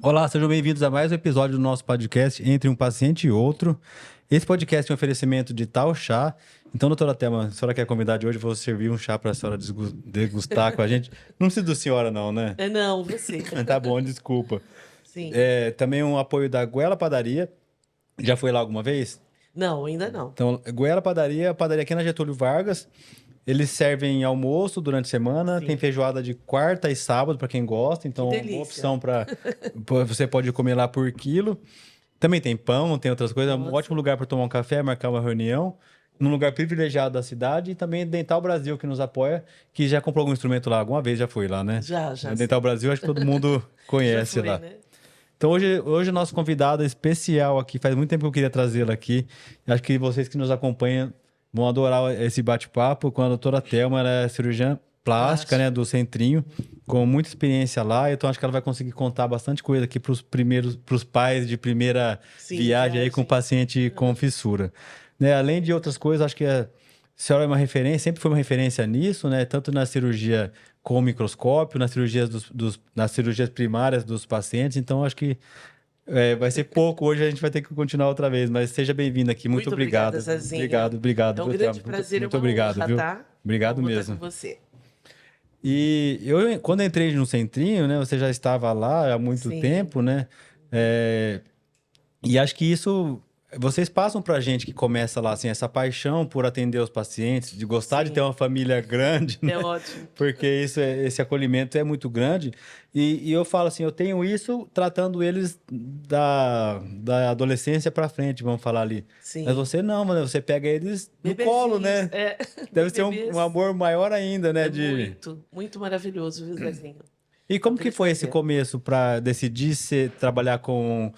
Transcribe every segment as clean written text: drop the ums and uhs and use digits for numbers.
Olá, sejam bem-vindos a mais um episódio do nosso podcast Entre um Paciente e Outro. Esse podcast é um oferecimento de Tal Chá. Então, doutora Thelma, a senhora quer convidar de hoje, vou servir um chá para a senhora degustar com a gente. Não precisa do senhora, não, né? Não, você. Tá bom, desculpa. Sim. Também um apoio da Goela Padaria. Já foi lá alguma vez? Não, ainda não. Então, Goela Padaria, padaria aqui na Getúlio Vargas. Eles servem almoço durante a semana, Sim. tem feijoada de quarta e sábado para quem gosta, então Que uma boa delícia. opção para você pode comer lá por quilo. Também tem pão, tem outras coisas, é um Nossa. ótimo lugar para tomar um café, marcar uma reunião, num lugar privilegiado da cidade, e também Dental Brasil que nos apoia, que já comprou algum instrumento lá, alguma vez já foi lá, né? Já. Dental Brasil, acho que todo mundo conhece Já foi, lá. né? Então hoje o nosso convidado especial aqui, faz muito tempo que eu queria trazê-lo aqui. Acho que vocês que nos acompanham vão adorar esse bate-papo com a doutora Thelma, ela é cirurgiã plástica, né, do Centrinho, com muita experiência lá, então acho que ela vai conseguir contar bastante coisa aqui para os pais de primeira viagem aí com o paciente com fissura. Né, além de outras coisas, acho que a senhora é uma referência, sempre foi uma referência nisso, né, tanto na cirurgia com microscópio, nas cirurgias primárias dos pacientes, então acho que vai ser pouco, hoje a gente vai ter que continuar outra vez, mas seja bem-vindo aqui, muito obrigado. Obrigada, Zezinha. Obrigado. É um grande prazer, muito obrigado, honra, viu? tá? Obrigado Vamos mesmo. estar com você. E quando eu entrei no Centrinho, né, você já estava lá há muito tempo, né? E acho que isso vocês passam para a gente que começa lá assim essa paixão por atender os pacientes, de gostar de ter uma família grande, né? É ótimo. Porque esse acolhimento é muito grande. E eu falo assim, eu tenho isso tratando eles da adolescência para frente, vamos falar ali. Sim. Mas você não, mano, você pega eles no colo, né? Deve ser um amor maior ainda, né? Muito maravilhoso, viu, Zezinho? E como que foi esse começo para decidir trabalhar com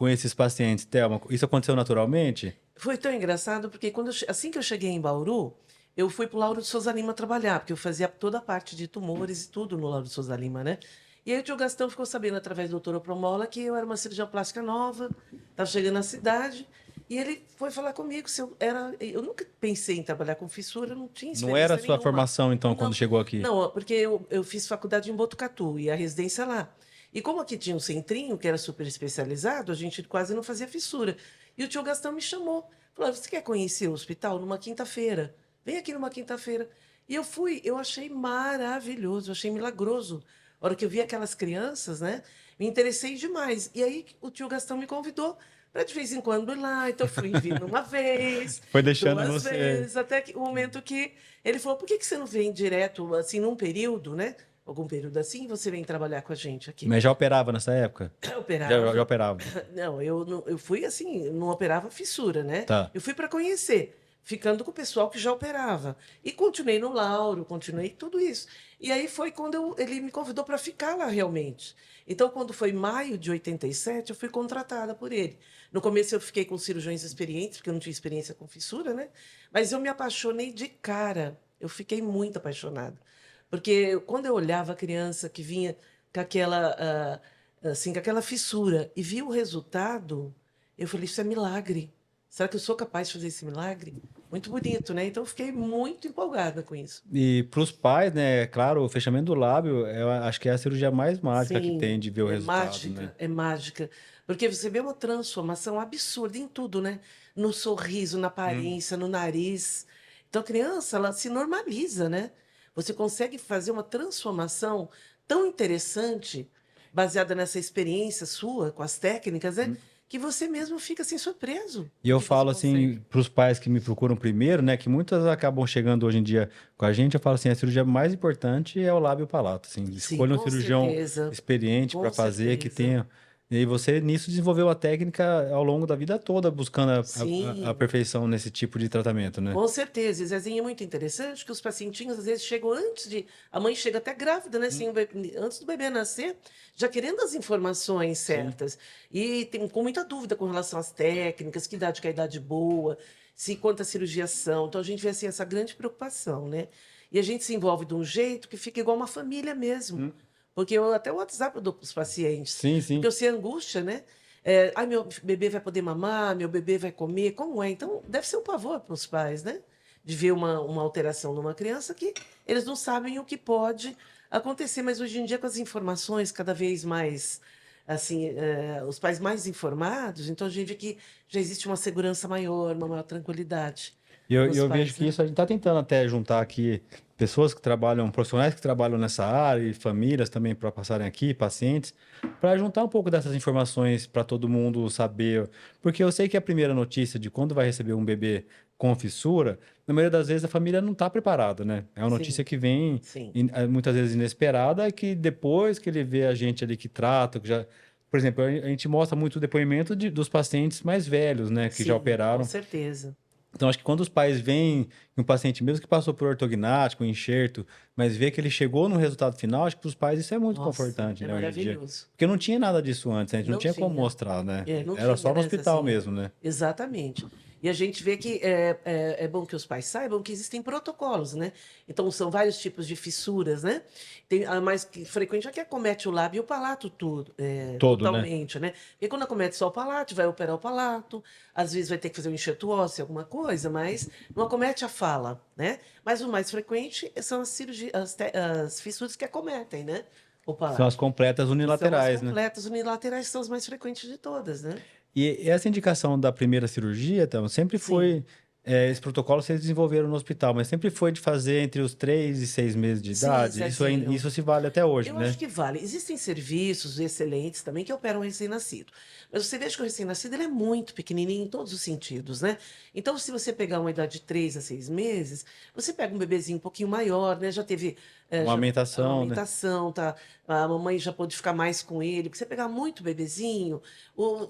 esses pacientes, Thelma? Isso aconteceu naturalmente? Foi tão engraçado, porque assim que eu cheguei em Bauru, eu fui para o Lauro de Souza Lima trabalhar, porque eu fazia toda a parte de tumores e tudo no Lauro de Souza Lima, né? E aí o tio Gastão ficou sabendo, através do doutor Promola, que eu era uma cirurgiã plástica nova, estava chegando na cidade, e ele foi falar comigo se eu era... Eu nunca pensei em trabalhar com fissura, não tinha experiência Não era a sua nenhuma. formação, então, quando chegou aqui? Não, porque eu fiz faculdade em Botucatu e a residência lá. E como aqui tinha um centrinho, que era super especializado, a gente quase não fazia fissura. E o tio Gastão me chamou. Falou, você quer conhecer o hospital numa quinta-feira? Vem aqui numa quinta-feira. E eu fui, eu achei maravilhoso, eu achei milagroso. A hora que eu vi aquelas crianças, né? Me interessei demais. E aí o tio Gastão me convidou para de vez em quando ir lá. Então fui vindo uma vez, Foi deixando duas você... vezes, até que o momento que ele falou, por que você não vem direto, assim, num período, né? Algum período assim, você vem trabalhar com a gente aqui. Mas já operava nessa época? Eu operava. Já operava. Não, eu fui assim, não operava fissura, né? Tá. Eu fui para conhecer, ficando com o pessoal que já operava. E continuei no Lauro, continuei tudo isso. E aí foi quando ele me convidou para ficar lá realmente. Então, quando foi maio de 87, eu fui contratada por ele. No começo eu fiquei com cirurgiões experientes, porque eu não tinha experiência com fissura, né? Mas eu me apaixonei de cara. Eu fiquei muito apaixonada. Porque quando eu olhava a criança que vinha com aquela, assim, com aquela fissura e via o resultado, eu falei, isso é milagre. Será que eu sou capaz de fazer esse milagre? Muito bonito, né? Então eu fiquei muito empolgada com isso. E para os pais, né, claro, o fechamento do lábio, eu acho que é a cirurgia mais mágica que tem de ver o resultado, mágica, né? é mágica. Porque você vê uma transformação absurda em tudo, né? No sorriso, na aparência, no nariz. Então a criança, ela se normaliza, né? Você consegue fazer uma transformação tão interessante, baseada nessa experiência sua, com as técnicas, né? Que você mesmo fica assim surpreso. E eu falo assim para os pais que me procuram primeiro, né, que muitas acabam chegando hoje em dia com a gente, eu falo assim, a cirurgia mais importante é o lábio palato, assim, escolha um cirurgião experiente para fazer, que tenha... E você nisso desenvolveu a técnica ao longo da vida toda, buscando a perfeição nesse tipo de tratamento, né? Com certeza. E Zezinho, é muito interessante que os pacientinhos às vezes chegam antes de... A mãe chega até grávida, né? Assim, antes do bebê nascer, já querendo as informações certas. E tem com muita dúvida com relação às técnicas, que idade que é a idade boa, se quantas cirurgias são. Então a gente vê assim, essa grande preocupação, né? E a gente se envolve de um jeito que fica igual uma família mesmo. Porque até o WhatsApp eu dou para os pacientes. Sim. Porque eu sei a angústia, né? Ai, meu bebê vai poder mamar, meu bebê vai comer, como é? Então, deve ser um pavor para os pais, né? De ver uma alteração numa criança que eles não sabem o que pode acontecer. Mas hoje em dia, com as informações cada vez mais assim, os pais mais informados, então a gente vê que já existe uma segurança maior, uma maior tranquilidade E eu, nos eu vejo pais, que né? isso a gente está tentando até juntar aqui pessoas que trabalham, profissionais que trabalham nessa área e famílias também para passarem aqui, pacientes, para juntar um pouco dessas informações para todo mundo saber. Porque eu sei que a primeira notícia de quando vai receber um bebê com fissura, na maioria das vezes a família não está preparada, né? É uma Sim, notícia que vem sim, muitas vezes inesperada e que depois que ele vê a gente ali que trata, que já. Por exemplo, a gente mostra muito o depoimento dos pacientes mais velhos, né, que já sim, com operaram. certeza. Então, acho que quando os pais veem um paciente, mesmo que passou por ortognático, enxerto, mas vê que ele chegou no resultado final, acho que para os pais isso é muito Nossa, confortante, é né, hoje em dia. maravilhoso. Porque não tinha nada disso antes, né? A gente não Não tinha como tinha. mostrar, né? Não Era tinha, só no né, hospital Zezinho? mesmo, né? Exatamente. E a gente vê que é bom que os pais saibam que existem protocolos, né? Então, são vários tipos de fissuras, né? Tem a mais frequente é que acomete o lábio e o palato tudo, Todo, né? totalmente, né? Porque quando acomete só o palato, vai operar o palato, às vezes vai ter que fazer um enxerto ósseo, alguma coisa, mas não acomete a fala, né? Mas o mais frequente são as cirurgias, as fissuras que acometem, né? O São as palato. completas E são as unilaterais, né? completas unilaterais, que são as mais frequentes de todas, né? E essa indicação da primeira cirurgia, então, sempre Sim. foi. Esse protocolo vocês desenvolveram no hospital, mas sempre foi de fazer entre os 3 e 6 meses de Sim, idade. Isso, Zezinho. isso se vale até hoje, Eu né? acho que vale. Existem serviços excelentes também que operam o recém-nascido. Mas você veja que o recém-nascido ele é muito pequenininho em todos os sentidos, né? Então, se você pegar uma idade de 3 a 6 meses, você pega um bebezinho um pouquinho maior, né? Já teve Uma já, a amamentação, né? amamentação, tá? A mamãe já pôde ficar mais com ele. Porque você pegar muito bebezinho,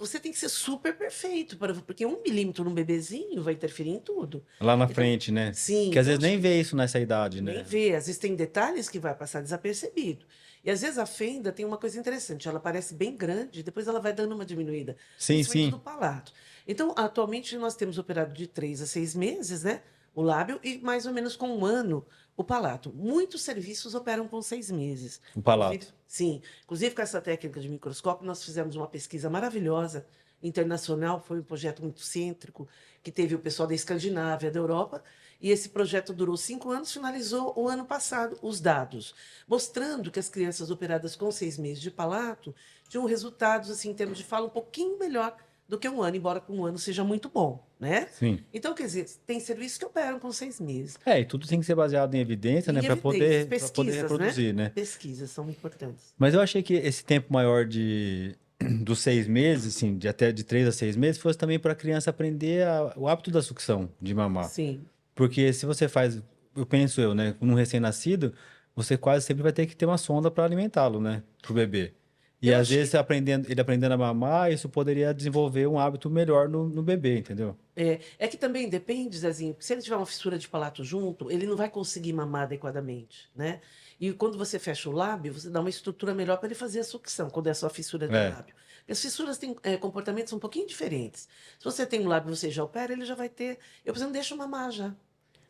você tem que ser super perfeito, porque 1 milímetro num bebezinho vai interferir em tudo. Lá na Então, frente, né? sim, Que às então vezes acho nem que vê isso nessa idade, nem né? vê. Às vezes tem detalhes que vai passar desapercebido. E às vezes a fenda tem uma coisa interessante, ela parece bem grande, depois ela vai dando uma diminuída, Sim, principalmente sim. do palato. Então, atualmente nós temos operado de 3 a 6 meses, né? O lábio e mais ou menos com 1 ano o palato. Muitos serviços operam com 6 meses. O Inclusive, palato. sim, inclusive com essa técnica de microscópio, nós fizemos uma pesquisa maravilhosa, internacional, foi um projeto muito cêntrico, que teve o pessoal da Escandinávia, da Europa, e esse projeto durou 5 anos, finalizou o ano passado os dados, mostrando que as crianças operadas com 6 meses de palato tinham resultados, assim, em termos de fala, um pouquinho melhor do que 1 ano, embora com 1 ano seja muito bom, né? Sim. Então, quer dizer, tem serviços que operam com 6 meses. E tudo tem que ser baseado em evidência, né? Em Para evidências, poder pesquisas, né? reproduzir, né? Pesquisas são importantes. Mas eu achei que esse tempo maior dos 6 meses, assim, de até de 3 a 6 meses, fosse também para a criança aprender o hábito da sucção de mamar. Sim. Porque se você faz, eu penso eu, né? Num recém-nascido, você quase sempre vai ter que ter uma sonda para alimentá-lo, né? Pro bebê. E Eu às acho vezes que ele aprendendo a mamar, isso poderia desenvolver um hábito melhor no bebê, entendeu? é que também depende, Zezinho, porque se ele tiver uma fissura de palato junto, ele não vai conseguir mamar adequadamente, né? E quando você fecha o lábio, você dá uma estrutura melhor para ele fazer a sucção, quando é só fissura de É. lábio. Porque as fissuras têm comportamentos um pouquinho diferentes. Se você tem um lábio e você já opera, ele já vai ter. Eu, por exemplo, deixo mamar já.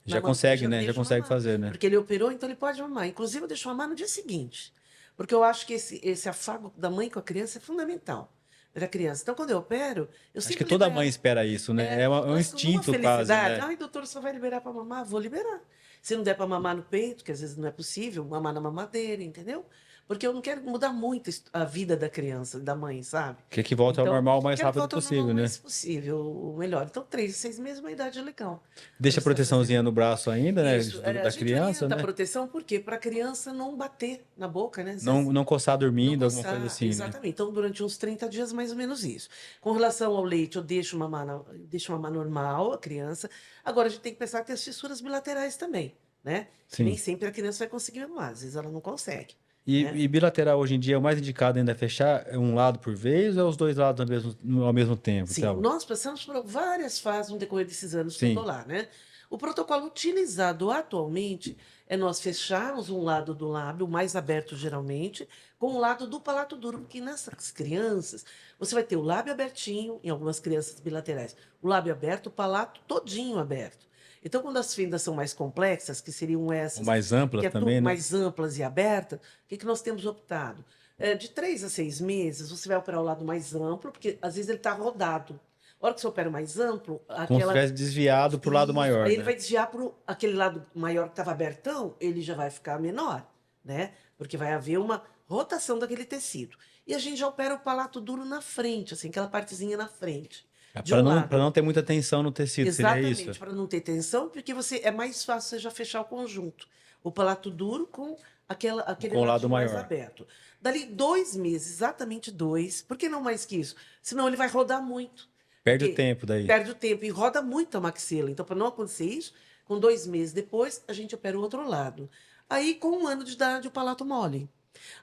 Já consegue, Já né? Já deixo consegue mamar. fazer, né? Porque ele operou, então ele pode mamar. Inclusive, eu deixo mamar no dia seguinte. Porque eu acho que esse afago da mãe com a criança é fundamental para a criança. Então, quando eu opero, eu Acho que sempre toda libero. mãe espera isso, né? É um Mas com uma instinto quase, felicidade. né? Ai, doutor, você vai liberar para mamar? Vou liberar. Se não der para mamar no peito, que às vezes não é possível, mamar na mamadeira, entendeu? Porque eu não quero mudar muito a vida da criança, da mãe, sabe? Que volte ao Então, normal o mais quero rápido voltar ao normal possível, o né? mais possível, o melhor. Então, 3 a 6 meses é uma idade legal para Deixa a você estar fazendo. proteçãozinha no braço ainda, né? Isso, a Da gente criança, orienta a né? proteção, por quê? Para a criança não bater na boca, né, Não, Zezinho? não coçar Não dormindo, alguma coisa coçar, assim, né? exatamente. Então, durante uns 30 dias, mais ou menos isso. Com relação ao leite, eu deixo mamar normal a criança. Agora, a gente tem que pensar que tem as fissuras bilaterais também, né? Que nem Sim. sempre a criança vai conseguir mamar, às vezes ela não consegue, E, né? e bilateral hoje em dia, o mais indicado ainda é fechar um lado por vez ou é os dois lados ao mesmo tempo, Sim, Thelma? nós passamos por várias fases no decorrer desses anos que eu estou Sim. lá, né? O protocolo utilizado atualmente é nós fecharmos um lado do lábio, mais aberto geralmente, com o lado do palato duro, porque nessas crianças você vai ter o lábio abertinho, em algumas crianças bilaterais, o lábio aberto, o palato todinho aberto. Então, quando as fendas são mais complexas, que seriam Ou essas, mais que amplas é também, né? mais amplas e abertas, o que nós temos optado? De 3 a 6 meses, você vai operar o lado mais amplo, porque às vezes ele está rodado. A hora que você opera o mais amplo, Como se aquela. tivesse desviado para o lado Isso, maior, aí ele né? vai desviar para aquele lado maior que estava abertão, ele já vai ficar menor, né? Porque vai haver uma rotação daquele tecido. E a gente já opera o palato duro na frente, assim, aquela partezinha na frente. De Para um não, lado. para não ter muita tensão no tecido, seria isso? Exatamente, para não ter tensão, porque é mais fácil você já fechar o conjunto. O palato duro com aquele Com o lado ladinho mais maior. aberto. Dali 2 meses, exatamente 2, por que não mais que isso? Senão ele vai rodar muito. Perde o Porque tempo daí. perde o tempo e roda muito a maxila. Então, para não acontecer isso, com 2 meses depois, a gente opera o outro lado. Aí, com 1 ano de idade, o palato mole.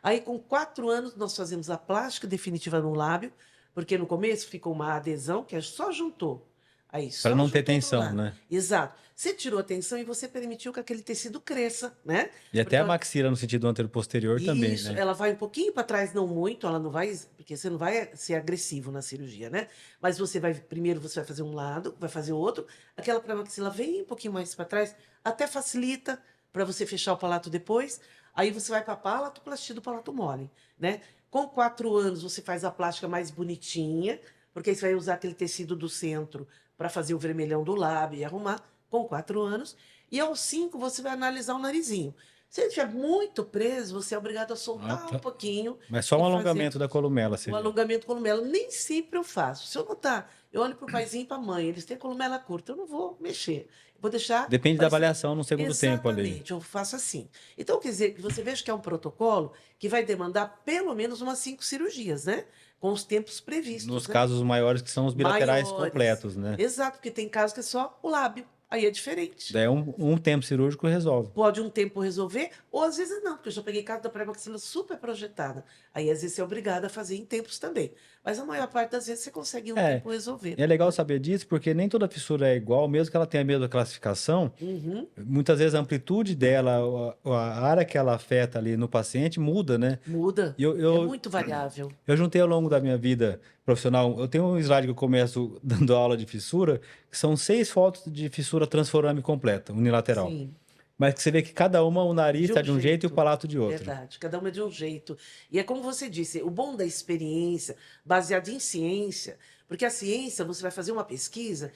Aí, com 4 anos, nós fazemos a plástica definitiva no lábio, porque no começo ficou uma adesão, que só juntou. Aí, Para só não ter juntou do tensão, lado. né? Exato. Você tirou a tensão e você permitiu que aquele tecido cresça, né? E até Porque a maxila no sentido anterior-posterior também, isso, né? ela vai um pouquinho para trás, não muito, ela não vai, porque você não vai ser agressivo na cirurgia, né? Mas você vai, primeiro você vai fazer um lado, vai fazer o outro, aquela pré-maxila vem um pouquinho mais para trás, até facilita para você fechar o palato depois. Aí você vai para palatoplastia do palato mole, né? Com 4 anos você faz a plástica mais bonitinha, porque aí você vai usar aquele tecido do centro para fazer o vermelhão do lábio e arrumar com 4 anos. E aos 5 você vai analisar o narizinho. Se ele estiver muito preso, você é obrigado a Ah, soltar um tá. pouquinho Mas só e um fazer alongamento da columela o seria. alongamento columela. Nem sempre eu faço. Se eu notar, eu olho para o paizinho e para a mãe, eles têm a columela curta, eu não vou mexer. Eu vou deixar Depende da parecer. avaliação no segundo tempo ali. Exatamente, eu faço assim. Então, quer dizer, que você veja que é um protocolo que vai demandar pelo menos umas 5 cirurgias, né? Com os tempos previstos, Nos né? casos maiores que são os bilaterais Maiores. completos, né? Exato, porque tem casos que é só o lábio. Aí é diferente. Daí um tempo cirúrgico resolve. Pode um tempo resolver, ou às vezes não, porque eu já peguei caso da pré-maxila super projetada. Aí às vezes você é obrigado a fazer em tempos também. Mas a maior parte das vezes você consegue em um É, tempo resolver. e é legal saber disso, porque nem toda fissura é igual, mesmo que ela tenha a mesma classificação, Uhum, muitas vezes a amplitude dela, a área que ela afeta ali no paciente muda, né? muda. E eu, É eu, muito variável. eu juntei ao longo da minha vida profissional, eu tenho um slide que eu começo dando aula de fissura, que são 6 fotos de fissura transforame completa, unilateral. Sim, Mas que você vê que cada uma, o nariz de está um de um jeito e o jeito. palato de outro. Verdade. Cada uma é de um jeito. E é como você disse, o bom da experiência, baseado em ciência, porque a ciência, você vai fazer uma pesquisa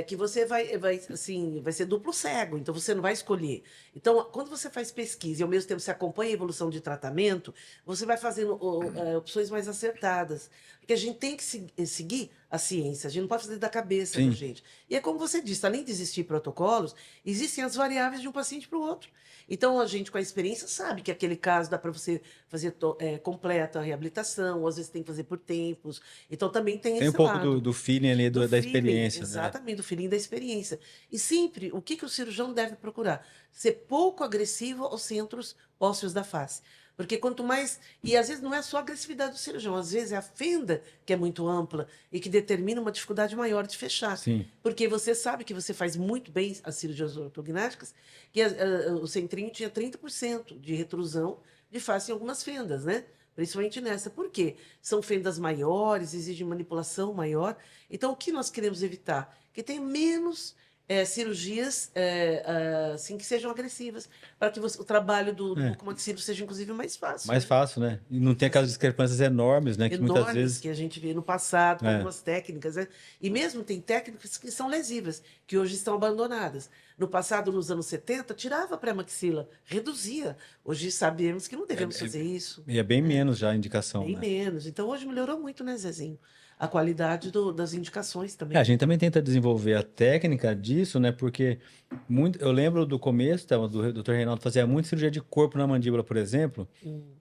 que você assim, vai ser duplo cego, então você não vai escolher. Então, quando você faz pesquisa e ao mesmo tempo você acompanha a evolução de tratamento, você vai fazendo opções mais acertadas. Porque a gente tem que seguir a ciência, a gente não pode fazer da cabeça da Sim. gente. E é como você disse, além de existir protocolos, existem as variáveis de um paciente para o outro. Então, a gente, com a experiência, sabe que aquele caso dá para você fazer completa a reabilitação, ou às vezes tem que fazer por tempos. Então, também tem Tem um esse pouco lado do feeling ali, do da feeling, experiência, né? exatamente, do feeling da experiência. E sempre, o que o cirurgião deve procurar? Ser pouco agressivo aos centros ósseos da face. Porque quanto mais. E às vezes não é só a agressividade do cirurgião, às vezes é a fenda que é muito ampla e que determina uma dificuldade maior de fechar. Sim. Porque você sabe que você faz muito bem as cirurgias ortognáticas, que o centrinho tinha 30% de retrusão de face em algumas fendas, né? Principalmente nessa. Por quê? São fendas maiores, exige manipulação maior. Então, o que nós queremos evitar? Que tenha menos cirurgias assim, que sejam agressivas, para que o trabalho do É. bucomaxilo seja, inclusive, mais fácil. Mais Né? fácil, né? E não tem aquelas discrepâncias enormes, né? Que muitas Enormes vezes. que a gente vê no passado, com É. algumas técnicas, né? E mesmo tem técnicas que são lesivas, que hoje estão abandonadas. No passado, nos anos 70, tirava a pré-maxila, reduzia. Hoje sabemos que não devemos fazer isso. E é bem menos já a indicação, Bem né? menos. Então, hoje melhorou muito, né, Zezinho? A qualidade das indicações também. A gente também tenta desenvolver a técnica disso, né? Porque eu lembro do começo, tá, do Dr. Reinaldo fazia muita cirurgia de corpo na mandíbula, por exemplo,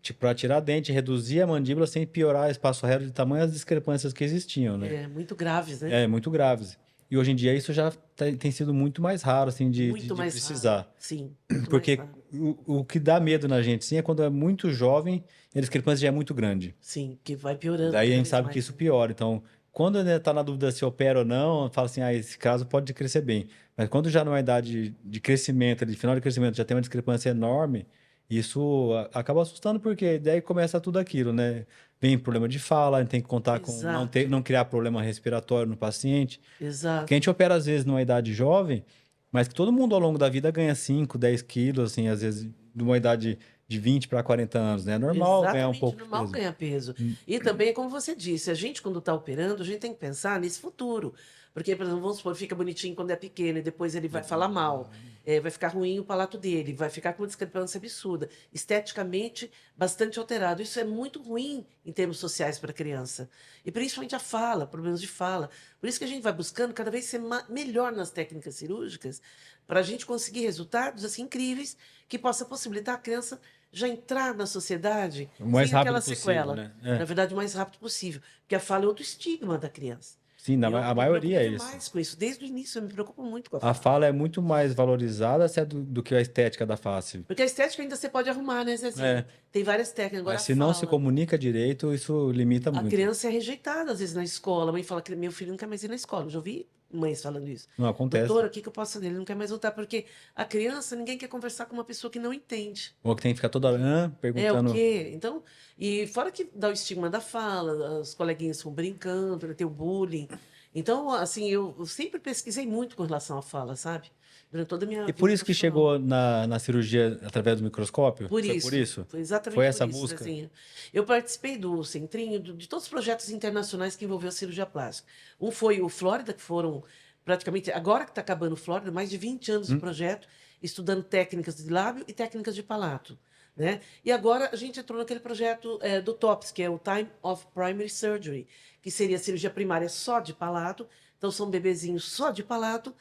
tipo, para tirar dente, reduzir a mandíbula sem piorar o espaço reto de tamanho as discrepâncias que existiam, né? Muito graves, né? É, muito graves. E hoje em dia isso já tem sido muito mais raro, assim, Muito de mais precisar. raro. Sim, muito Porque mais raro. o que dá medo na gente, sim, é quando é muito jovem e a discrepância já é muito grande. Sim, que vai piorando. Daí a cada gente vez sabe mais, que isso né? piora. Então, quando ainda está na dúvida se opera ou não, fala assim, esse caso pode crescer bem. Mas quando já numa idade de crescimento, de final de crescimento, já tem uma discrepância enorme, isso acaba assustando, porque daí começa tudo aquilo, né? Vem problema de fala, a gente tem que contar com Exato, não criar problema respiratório no paciente. Porque a exato. gente opera, às vezes, numa idade jovem, mas que todo mundo ao longo da vida ganha 5, 10 quilos, assim, às vezes, de uma idade de 20 para 40 anos, né? É normal ganhar um Exatamente pouco de normal peso. ganhar peso. E também, como você disse, a gente, quando está operando, a gente tem que pensar nesse futuro. Porque, por exemplo, vamos supor, fica bonitinho quando é pequeno e depois ele vai falar mal, vai ficar ruim o palato dele, vai ficar com uma discrepância absurda, esteticamente bastante alterado. Isso é muito ruim em termos sociais para a criança. E principalmente a fala, problemas de fala. Por isso que a gente vai buscando cada vez ser melhor nas técnicas cirúrgicas, para a gente conseguir resultados assim incríveis que possa possibilitar a criança já entrar na sociedade O mais sem aquela rápido possível, sequela. né? Na verdade, o mais rápido possível. Porque a fala é outro estigma da criança. Sim, Eu a me preocupo maioria é isso. demais com isso. Desde o início, eu me preocupo muito com a A fala. fala é muito mais valorizada até do que a estética da face. Porque a estética ainda você pode arrumar, né, Zezinho? É, Tem várias técnicas. Agora, mas a se não se fala. comunica direito, isso limita A muito. criança é rejeitada, às vezes, na escola. A mãe fala que meu filho não quer mais ir na escola. Eu já ouvi mães falando isso. Não acontece. Doutora, o que que eu posso fazer? Ele não quer mais voltar. Porque a criança, ninguém quer conversar com uma pessoa que não entende. Ou que tem que ficar toda hora É o perguntando. quê? Então, e fora que dá o estigma da fala, os coleguinhas ficam brincando, né, tem o bullying. Então, assim, eu sempre pesquisei muito com relação à fala, sabe? Durante toda a minha E por vida isso que profissional. chegou na cirurgia através do microscópio? Por Foi isso, por isso? foi exatamente Foi por essa isso, busca? Zezinho. Eu participei do Centrinho, de todos os projetos internacionais que envolveu a cirurgia plástica. Um foi o Flórida, que foram praticamente, agora que está acabando o Flórida, mais de 20 anos de projeto, estudando técnicas de lábio e técnicas de palato. Né? E agora a gente entrou naquele projeto do TOPS, que é o Time of Primary Surgery, que seria a cirurgia primária só de palato. Então, são bebezinhos só de palato,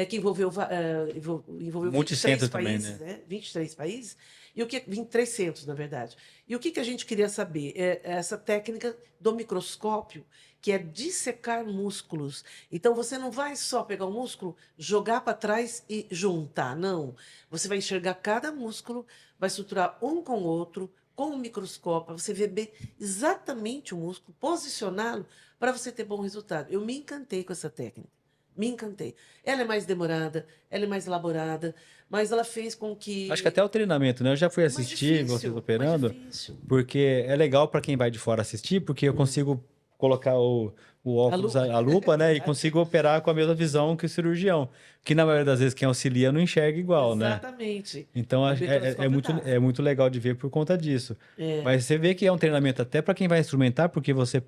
que envolveu 23 Multicentro também, países, né? né? 23 países, e o que 23 centros, na verdade. E o que a gente queria saber? É essa técnica do microscópio, que é dissecar músculos. Então, você não vai só pegar o músculo, jogar para trás e juntar, não. Você vai enxergar cada músculo, vai suturar um com o outro, com o microscópio, para você ver bem exatamente o músculo, posicioná-lo, para você ter bom resultado. Eu me encantei com essa técnica. Me encantei. Ela é mais demorada, ela é mais elaborada, mas ela fez com Acho que que... até o treinamento, né? Eu já fui É mais assistir vocês difícil, mais operando, difícil. porque é legal para quem vai de fora assistir, porque eu consigo colocar o A óculos, lupa, a lupa, é né? E verdade. consigo operar com a mesma visão que o cirurgião. Que na maioria das vezes quem auxilia não enxerga igual, né? Exatamente. Então No microscópio é dá. muito legal de ver por conta disso. É. Mas você vê que é um treinamento até para quem vai instrumentar, porque você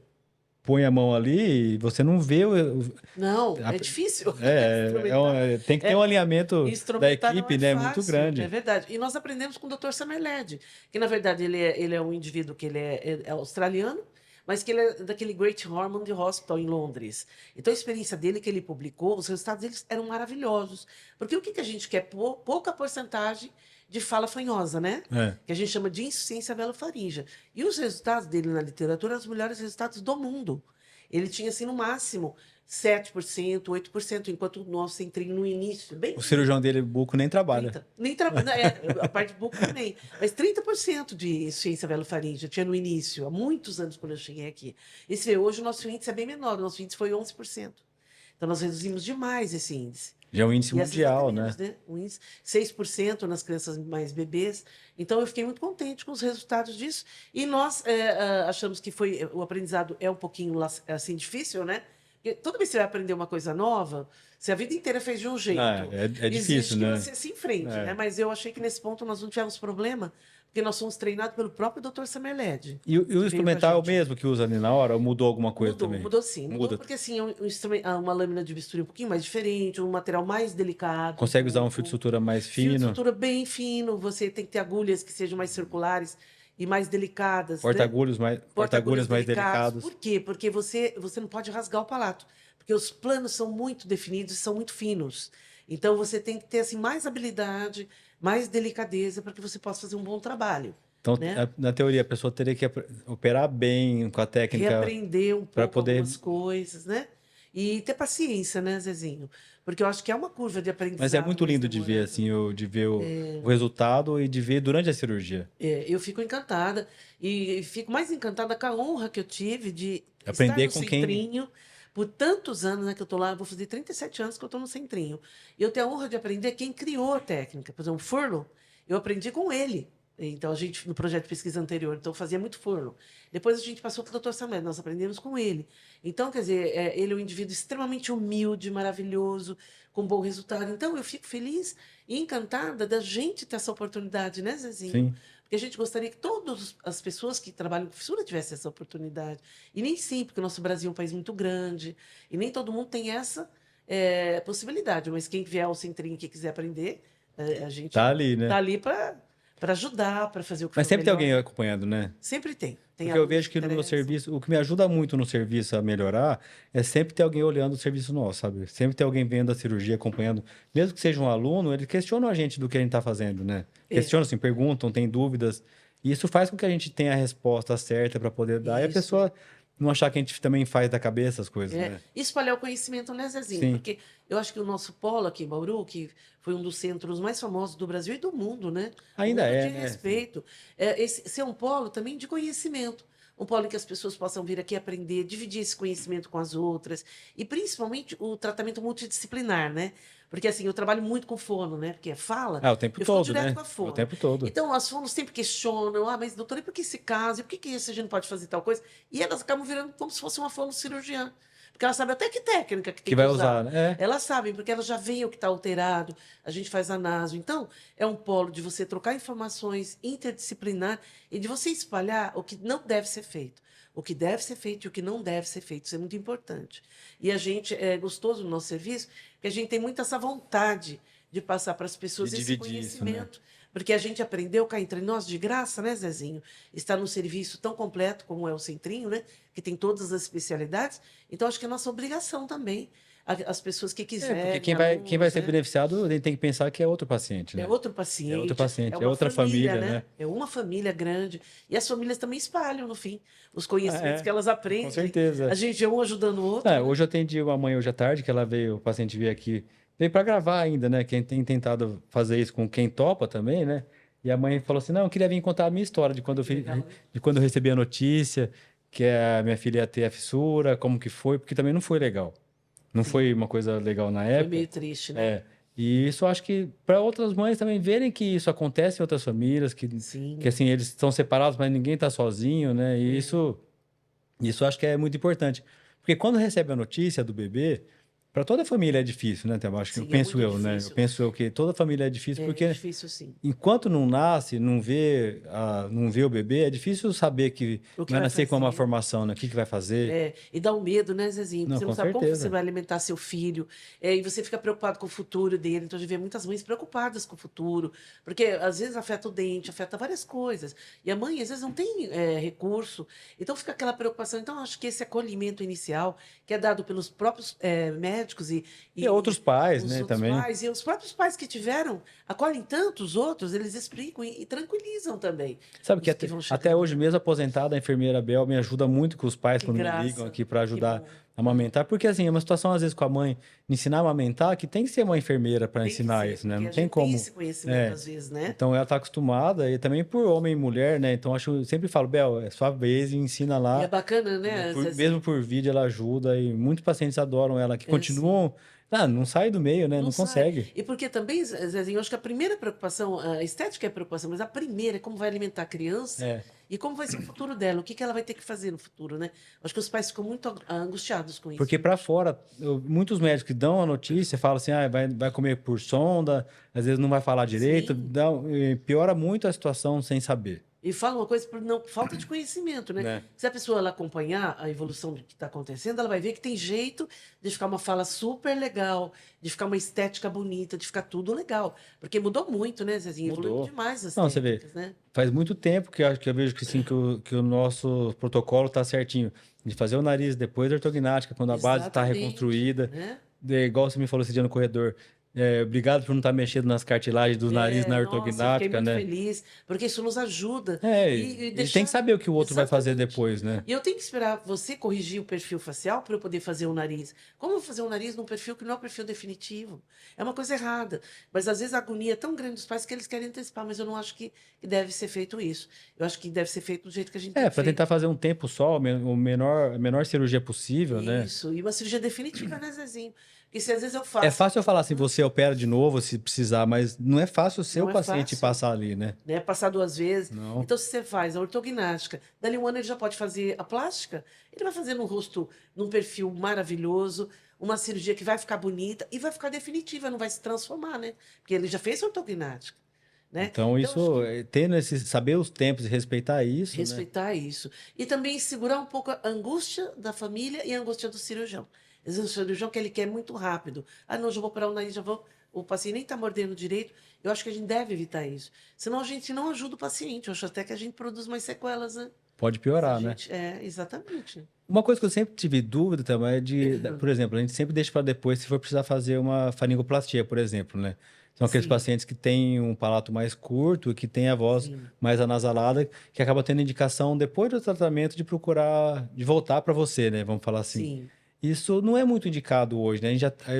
põe a mão ali e você não vê Não, a- é difícil instrumentar. tem que ter um É, alinhamento da instrumentar não equipe, é né? Muito fácil, é grande. verdade. E nós aprendemos com o Dr. Samerled, que na verdade ele é um indivíduo que ele é australiano, mas que ele é daquele Great Ormond Hospital em Londres. Então a experiência dele que ele publicou, os resultados deles eram maravilhosos. Porque o que a gente quer? Pouca porcentagem de fala fanhosa, né? É. Que a gente chama de insuficiência velofaríngea. E os resultados dele na literatura eram os melhores resultados do mundo. Ele tinha, assim, no máximo 7%, 8%, enquanto o nosso centrinho no início, bem O cirurgião dele, buco, nem trabalha. 30, nem trabalha, a parte de buco também, mas 30% de insuficiência velofaríngea tinha no início, há muitos anos quando eu cheguei aqui. Hoje o nosso índice é bem menor, o nosso índice foi 11%. Então nós reduzimos demais esse índice. Já é um índice E essas até mundial, né? menos, né? Um índice 6% nas crianças mais bebês. Então, eu fiquei muito contente com os resultados disso. E nós achamos que o aprendizado é um pouquinho assim, difícil, né? Porque toda vez que você vai aprender uma coisa nova, você a vida inteira fez de um jeito. É difícil, Existe que né? você se enfrente, É. né? Mas eu achei que nesse ponto nós não tivemos problema, porque nós fomos treinados pelo próprio Dr. Samerled. E o que veio com a instrumental é o gente. mesmo que usa ali na hora ou mudou alguma coisa Mudou, também? mudou sim. Mudou Muda. porque assim, é uma lâmina de bisturi um pouquinho mais diferente, um material mais delicado. Consegue usar um fio de sutura mais Fio de fino, sutura bem fino, você tem que ter agulhas que sejam mais circulares e mais delicadas, né? porta-agulhas mais delicados. Por quê? Porque você não pode rasgar o palato, porque os planos são muito definidos e são muito finos. Então você tem que ter assim mais habilidade, mais delicadeza para que você possa fazer um bom trabalho, Então, né? na teoria, a pessoa teria que operar bem com a técnica Reaprender um para pouco poder. algumas coisas, né? E ter paciência, né, Zezinho? Porque eu acho que é uma curva de aprendizado. Mas é muito mais lindo de ver, demorada. assim, de ver o resultado e de ver durante a cirurgia. Eu fico encantada e fico mais encantada com a honra que eu tive de Aprender estar no com quem- Centrinho por tantos anos, né, que eu estou lá, vou fazer 37 anos que eu estou no Centrinho. E eu tenho a honra de aprender quem criou a técnica. Por exemplo, o Furno, eu aprendi com ele. Então, a gente, no projeto de pesquisa anterior, então eu fazia muito Furno. Depois a gente passou para o Dr. Samuel, nós aprendemos com ele. Então, quer dizer, ele é um indivíduo extremamente humilde, maravilhoso, com bom resultado. Então, eu fico feliz e encantada da gente ter essa oportunidade, né, Zezinho? Sim. Porque a gente gostaria que todas as pessoas que trabalham com fissura tivessem essa oportunidade. E nem sempre, porque o nosso Brasil é um país muito grande, e nem todo mundo tem essa possibilidade. Mas quem vier ao centrinho e que quiser aprender, a gente Tá ali, tá né? ali para ajudar, para fazer o que Mas for sempre tem melhor. alguém acompanhando, né? Sempre tem. Tem Porque eu alunos vejo que que no meu interessam. serviço, o que me ajuda muito no serviço a melhorar é sempre ter alguém olhando o serviço nosso, sabe? Sempre ter alguém vendo a cirurgia, acompanhando. Mesmo que seja um aluno, ele questiona a gente do que a gente está fazendo, né? É, Questiona, assim, perguntam, tem dúvidas. E isso faz com que a gente tenha a resposta certa para poder dar e a isso. pessoa não achar que a gente também faz da cabeça as coisas, né? Espalhar o conhecimento, né, Zezinho? Sim, Porque eu acho que o nosso polo aqui em Bauru, que foi um dos centros mais famosos do Brasil e do mundo, né? Um ainda mundo é, de né? Assim, respeito. Esse ser um polo também de conhecimento. Um polo em que as pessoas possam vir aqui aprender, dividir esse conhecimento com as outras. E principalmente o tratamento multidisciplinar, né? Porque assim, eu trabalho muito com fono, né? Porque é fala, o tempo eu falo todo, direto né? com a O fono. tempo todo. Então, as fonos sempre questionam, mas doutora, e por que esse caso? E por que isso a gente não pode fazer tal coisa? E elas acabam virando como se fosse uma fono cirurgiã. Porque elas sabem até que técnica que tem Que que vai usar, usar. né? É. Elas sabem, porque elas já veem o que está alterado, a gente faz a naso. Então, é um polo de você trocar informações interdisciplinar e de você espalhar o que não deve ser feito. O que deve ser feito e o que não deve ser feito. Isso é muito importante. E a gente é gostoso no nosso serviço, que a gente tem muito essa vontade de passar para as De pessoas esse dividir isso, né? conhecimento. Porque a gente aprendeu cá entre nós de graça, né, Zezinho? Está num serviço tão completo como é o Centrinho, né? Que tem todas as especialidades. Então, acho que é nossa obrigação também. As pessoas que É, porque quiserem, quem vai alunos, ser né? beneficiado, ele tem que pensar que é outro paciente, É né? outro É outro paciente, é paciente, é uma outra família, família, né? né? É uma família grande. E as famílias também espalham, no fim, os conhecimentos Ah, que elas é, com aprendem. A certeza. gente é um ajudando o outro, Ah, né? hoje eu atendi uma mãe hoje à tarde, que ela veio, o paciente veio aqui, veio para gravar ainda, né? Quem tem tentado fazer isso com quem topa também, né? E a mãe falou assim: não, eu queria vir contar a minha história de quando Que legal, né? de quando eu recebi a notícia que a minha filha ia ter a fissura, como que foi, porque também não foi legal. Não Sim, foi uma coisa legal na foi época. meio triste, né? É. E isso eu acho que para outras mães também verem que isso acontece em outras famílias, que Sim. assim, eles estão separados, mas ninguém está sozinho, né? E isso eu acho que é muito importante. Porque quando recebe a notícia do bebê, para toda a família é difícil, né, Théo? Acho que eu Sim, é penso muito eu, né? Eu difícil. penso eu que toda família é difícil É porque difícil, sim. enquanto não nasce, não vê o bebê, é difícil saber que O que vai vai nascer com uma fazer? malformação, né? O que vai fazer. E dá um medo, né, Zezinho? Porque Não, você não com sabe como você certeza. vai alimentar seu filho. E você fica preocupado com o futuro dele. Então, a gente vê muitas mães preocupadas com o futuro. Porque, às vezes, afeta o dente, afeta várias coisas. E a mãe, às vezes, não tem recurso. Então, fica aquela preocupação. Então, acho que esse acolhimento inicial, que é dado pelos próprios médicos E outros pais, os né, outros também. pais, e os próprios pais que tiveram, acolhem tantos outros, eles explicam e tranquilizam também Sabe que os que vão até chegando, hoje, né? mesmo aposentada, a enfermeira Bel me ajuda muito com os pais Que quando me ligam graça, aqui para que ajudar bom. a amamentar. Porque, assim, é uma situação, às vezes, com a mãe ensinar a amamentar, que tem que ser uma enfermeira para Tem que ensinar ser, isso, né? porque Não a tem gente tem como. esse conhecimento É. às vezes, né? Então, ela está acostumada, e também por homem e mulher, né? Então, eu sempre falo, Bel, é sua vez e ensina E é lá. bacana, E né, mesmo Zezinho? por vídeo, ela ajuda, e muitos pacientes adoram ela, que É assim. continuam. Ah, não sai do meio, né? Não Não sai. consegue. E porque também, Zezinho, eu acho que a primeira preocupação, a estética é a preocupação, mas a primeira é como vai alimentar a criança É. e como vai ser o futuro dela, o que que ela vai ter que fazer no futuro, né? Acho que os pais ficam muito angustiados com isso, Porque né? para fora, muitos médicos que dão a notícia falam assim, ah, vai comer por sonda, às vezes não vai falar direito, Sim. piora muito a situação sem saber, E fala uma coisa por não falta de conhecimento, né? né? Se a pessoa ela acompanhar a evolução do que está acontecendo, ela vai ver que tem jeito de ficar uma fala super legal, de ficar uma estética bonita, de ficar tudo legal. Porque mudou muito, né, Zezinho? Evoluiu Mudou. demais as Não, você vê, técnicas, né? faz muito tempo que eu vejo que, sim, que o nosso protocolo está certinho, de fazer o nariz depois da ortognática, quando a base está Exatamente, reconstruída, né? igual você me falou esse dia no corredor, obrigado por não estar mexendo nas cartilagens do nariz na Nossa, eu fiquei ortognática, muito né? feliz, porque isso nos ajuda. E E tem que deixar. saber o que o outro vai fazer Exatamente. depois, né? E eu tenho que esperar você corrigir o perfil facial para eu poder fazer o nariz. Como eu vou fazer o nariz num perfil que não é o perfil definitivo? É uma coisa errada. Mas às vezes a agonia é tão grande dos pais que eles querem antecipar, mas eu não acho que deve ser feito isso. Eu acho que deve ser feito do jeito que a gente tem Para tentar feito. fazer um tempo só, a menor cirurgia possível, né? Isso. E uma cirurgia definitiva, né, Zezinho? Porque se às vezes eu É faço, fácil eu falar assim, você opera de novo se precisar, mas não é fácil ser o não é paciente fácil. passar ali, né? Né? Passar 2 vezes. Não. Então, se você faz a ortognática, dali um ano ele já pode fazer a plástica, ele vai fazer num rosto, num perfil maravilhoso, uma cirurgia que vai ficar bonita e vai ficar definitiva, não vai se transformar, né? Porque ele já fez a ortognática. né? Então, Então, acho isso, que tendo esse, saber os tempos e respeitar isso, né? respeitar isso. E também segurar um pouco a angústia da família e a angústia do cirurgião. Às vezes o cirurgião que ele quer muito rápido. Ah, não, já vou operar o nariz, já vou. O paciente nem está mordendo direito. Eu acho que a gente deve evitar isso. Senão a gente não ajuda o paciente. Eu acho até que a gente produz mais sequelas, né? Pode Se a piorar, né? gente... É, exatamente. Uma coisa que eu sempre tive dúvida também é por exemplo, a gente sempre deixa para depois se for precisar fazer uma faringoplastia, por exemplo, né? São aqueles Sim, pacientes que têm um palato mais curto e que têm a voz sim, mais anasalada, que acaba tendo indicação depois do tratamento de procurar, de voltar para você, né? Vamos falar assim. sim. Isso não é muito indicado hoje, né?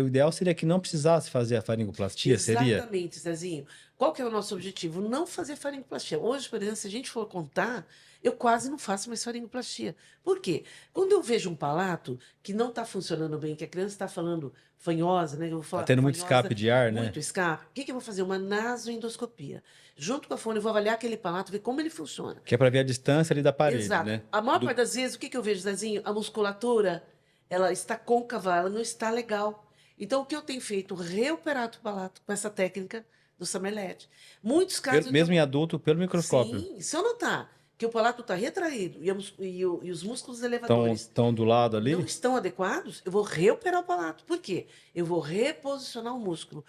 O ideal seria que não precisasse fazer a faringoplastia, seria? Exatamente, Zezinho. Qual que é o nosso objetivo? Não fazer faringoplastia. Hoje, por exemplo, se a gente for contar, eu quase não faço mais faringoplastia. Por quê? Quando eu vejo um palato que não está funcionando bem, que a criança está falando fanhosa, né? Eu vou Tá falar tendo muito fanhosa, escape de ar, né? muito escape. O que que eu vou fazer? Uma nasoendoscopia. Junto com a fono, eu vou avaliar aquele palato, ver como ele funciona. Que é para ver a distância ali da parede, Exato. né? A maior Do- parte das vezes, o que que eu vejo, Zezinho? A musculatura, ela está côncava, ela não está legal. Então, o que eu tenho feito? Reoperado o palato com essa técnica do Samelete. Muitos casos, eu Mesmo em tenho... adulto, pelo microscópio. Sim, se eu notar que o palato está retraído e os músculos Estão elevadores tão do lado não ali. estão adequados, eu vou reoperar o palato. Por quê? Eu vou reposicionar o músculo.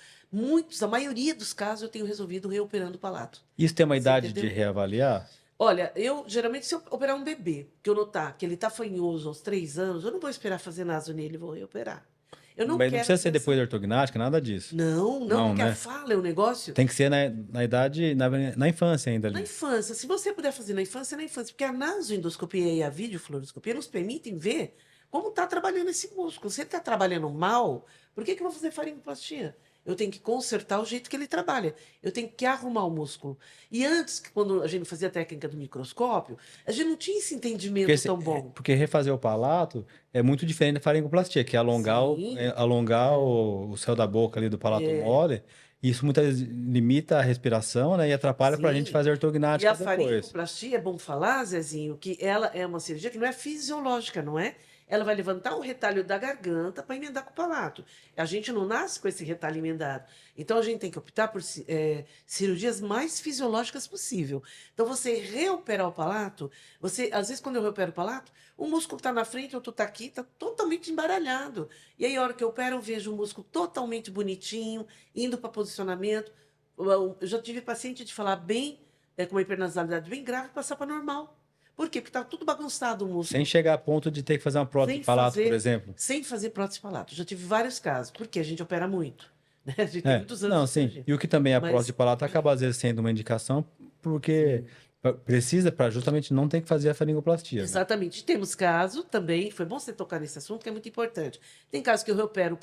A maioria dos casos, eu tenho resolvido reoperando o palato. Isso tem uma Você idade de entendeu? reavaliar? Olha, eu geralmente, se eu operar um bebê, que eu notar que ele está fanhoso aos 3 anos, eu não vou esperar fazer naso nele, eu vou reoperar. Eu não Mas não quero precisa a ser criança. depois da ortognática, nada disso. Não, não, Não, porque a né? fala é um negócio. Tem que ser na idade, na infância ainda Na ali. infância, se você puder fazer na infância, é na infância, porque a nasoendoscopia e a videofluoroscopia nos permitem ver como está trabalhando esse músculo. Se ele está trabalhando mal, por que que eu vou fazer faringoplastia? Eu tenho que consertar o jeito que ele trabalha. Eu tenho que arrumar o músculo. E antes, quando a gente fazia a técnica do microscópio, a gente não tinha esse Porque, entendimento tão bom. porque refazer o palato é muito diferente da faringoplastia, que é alongar, Sim, alongar o céu da boca ali do palato mole. Isso muitas vezes limita a respiração, né? E atrapalha para a gente sim. fazer a E a ortognática depois. faringoplastia, é bom falar, Zezinho, que ela é uma cirurgia que não é fisiológica, não é? Ela vai levantar o retalho da garganta para emendar com o palato. A gente não nasce com esse retalho emendado. Então a gente tem que optar por cirurgias mais fisiológicas possível. Então você reoperar o palato, às vezes quando eu reopero o palato, o músculo está na frente, outro está aqui, está totalmente embaralhado. E aí a hora que eu opero, eu vejo o músculo totalmente bonitinho, indo para posicionamento. Eu já tive paciente de falar bem, com uma hipernasalidade bem grave, passar para normal. Por quê? Porque estava tudo bagunçado o Sem músculo. chegar a ponto de ter que fazer uma prótese Sem de palato, por fazer, exemplo. sem fazer prótese palato. Já tive vários casos, porque a gente opera muito. Né? A gente tem É, muitos anos não, de sim. cirurgia. E o que também é a prótese de Mas, palato acaba às vezes sendo uma indicação, porque sim, precisa para justamente não ter que fazer a faringoplastia, né? exatamente. Temos casos também, foi bom você tocar nesse assunto, que é muito importante. Tem casos que eu reopero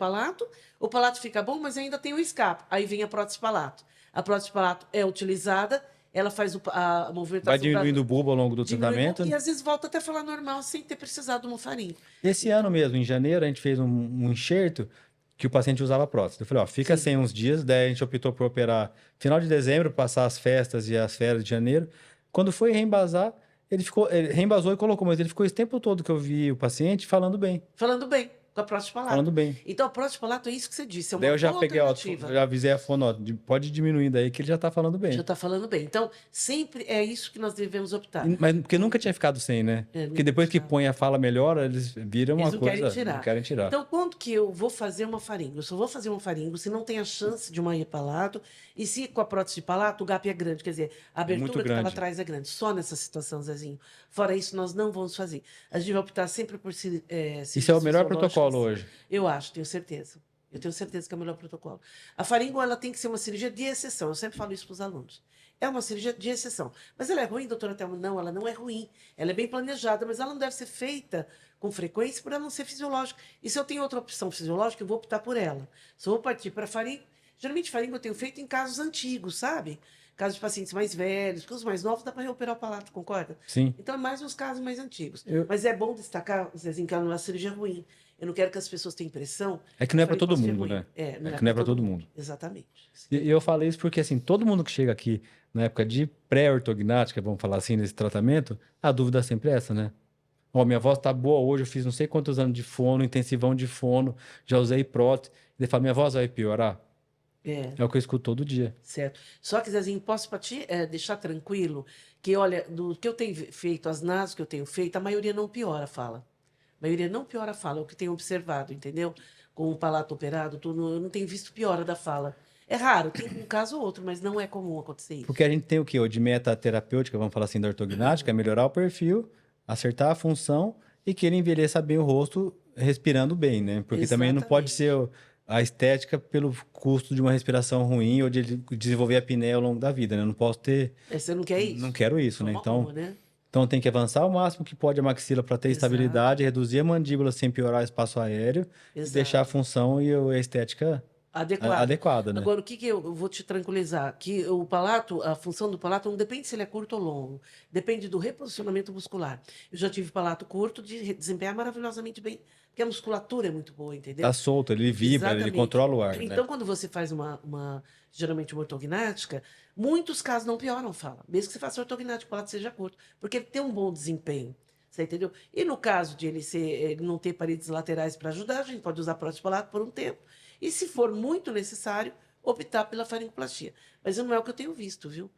o palato fica bom, mas ainda tem o escape. Aí vem a prótese de palato. A prótese de palato é utilizada, ela faz a Vai movimentação diminuindo o bulbo ao longo do diminui tratamento. e às vezes volta até a falar normal sem ter precisado de um farinho. Esse ano Então, mesmo, em janeiro, a gente fez um enxerto que o paciente usava prótese. Eu falei, ó, fica sim, sem uns dias, daí a gente optou por operar final de dezembro, passar as festas e as férias de janeiro. Quando foi reembasar, ele reembasou e colocou, mas ele ficou esse tempo todo que eu vi o paciente falando bem, falando bem, com a prótese de falando palato. bem. Então, a prótese de palato é isso que você disse, é Daí uma eu já boa peguei, ó, alternativa. já avisei a fono, ó, pode diminuir daí que ele já tá falando Já bem. está falando bem. Então, sempre é isso que nós devemos optar. Mas porque nunca tinha ficado sem, né? Porque Nunca depois que ficava. põe a fala melhor, eles viram Eles uma não querem coisa, não tirar. querem tirar. Então, quando que eu vou fazer uma faringa? Eu só vou fazer uma faringa se não tem a chance de uma palato. E se com a prótese de palato o gap é grande, quer dizer, a É muito abertura que está lá grande. atrás é grande. Só nessa situação, Zezinho. Fora isso, nós não vamos fazer. A gente vai optar sempre por Isso é o melhor cirurgias protocolo fisiológicas. hoje. Eu acho, tenho certeza. Eu tenho certeza que é o melhor protocolo. A faringo, ela tem que ser uma cirurgia de exceção. Eu sempre falo isso para os alunos. É uma cirurgia de exceção. Mas ela é ruim, doutora Thelma? Não, ela não é ruim. Ela é bem planejada, mas ela não deve ser feita com frequência por ela não ser fisiológica. E se eu tenho outra opção fisiológica, eu vou optar por ela. Se eu vou partir para faringo, geralmente faringo eu tenho feito em casos antigos, sabe? Casos de pacientes mais velhos, porque os mais novos dá para reoperar o palato, concorda? Sim. Então é mais nos casos mais antigos. Eu- Mas é bom destacar, Zezinho, que ela não é uma cirurgia ruim. Eu não quero que as pessoas tenham impressão É que não é que para a todo faringoplastia é mundo, ruim. né? É, não É é que não é para para todo todo mundo. mundo. Exatamente. E eu falei isso porque, assim, todo mundo que chega aqui na época de pré-ortognática, vamos falar assim, nesse tratamento, a dúvida sempre é essa, né? Ó, minha voz tá boa hoje, eu fiz não sei quantos anos de fono, intensivão de fono, já usei prótese. Ele fala, minha voz vai piorar? É. É o que eu escuto todo dia. Certo. Só que, Zezinho, posso para ti deixar tranquilo que, olha, do que eu tenho feito, as NAS que eu tenho feito, a maioria não piora a fala. A maioria não piora a fala, é o que tenho observado, entendeu? Com o palato operado, tudo, eu não tenho visto piora da fala. É raro, tem um caso ou outro, mas não é comum acontecer Porque isso. a gente tem o quê? O de meta terapêutica, vamos falar assim, da ortognática, é melhorar o perfil, acertar a função e que ele envelheça bem o rosto respirando bem, né? Porque também não pode ser Exatamente. a estética pelo custo de uma respiração ruim ou de desenvolver a apneia ao longo da vida, né? Eu não posso ter, Você não quer não isso? quero De isso, né? forma Então, alguma, né? então tem que avançar o máximo que pode a maxila para ter Exato, estabilidade, reduzir a mandíbula sem piorar o espaço aéreo e deixar a exato. função e a estética Adequada. adequada, né? Agora, o que que eu vou te tranquilizar? Que o palato, a função do palato não depende se ele é curto ou longo, depende do reposicionamento muscular. Eu já tive palato curto de desempenhar maravilhosamente bem, porque a musculatura é muito boa, Tá entendeu? solto, ele vibra, ele Exatamente. controla o ar, né? Então, quando você faz geralmente uma ortognática, muitos casos não pioram fala, mesmo que você faça ortognática, o palato seja curto, porque ele tem um bom desempenho. Você entendeu? E no caso de ele não ter paredes laterais para ajudar, a gente pode usar prótese de palato por um tempo. E se for muito necessário, optar pela faringoplastia. Mas não é o que eu tenho visto, viu?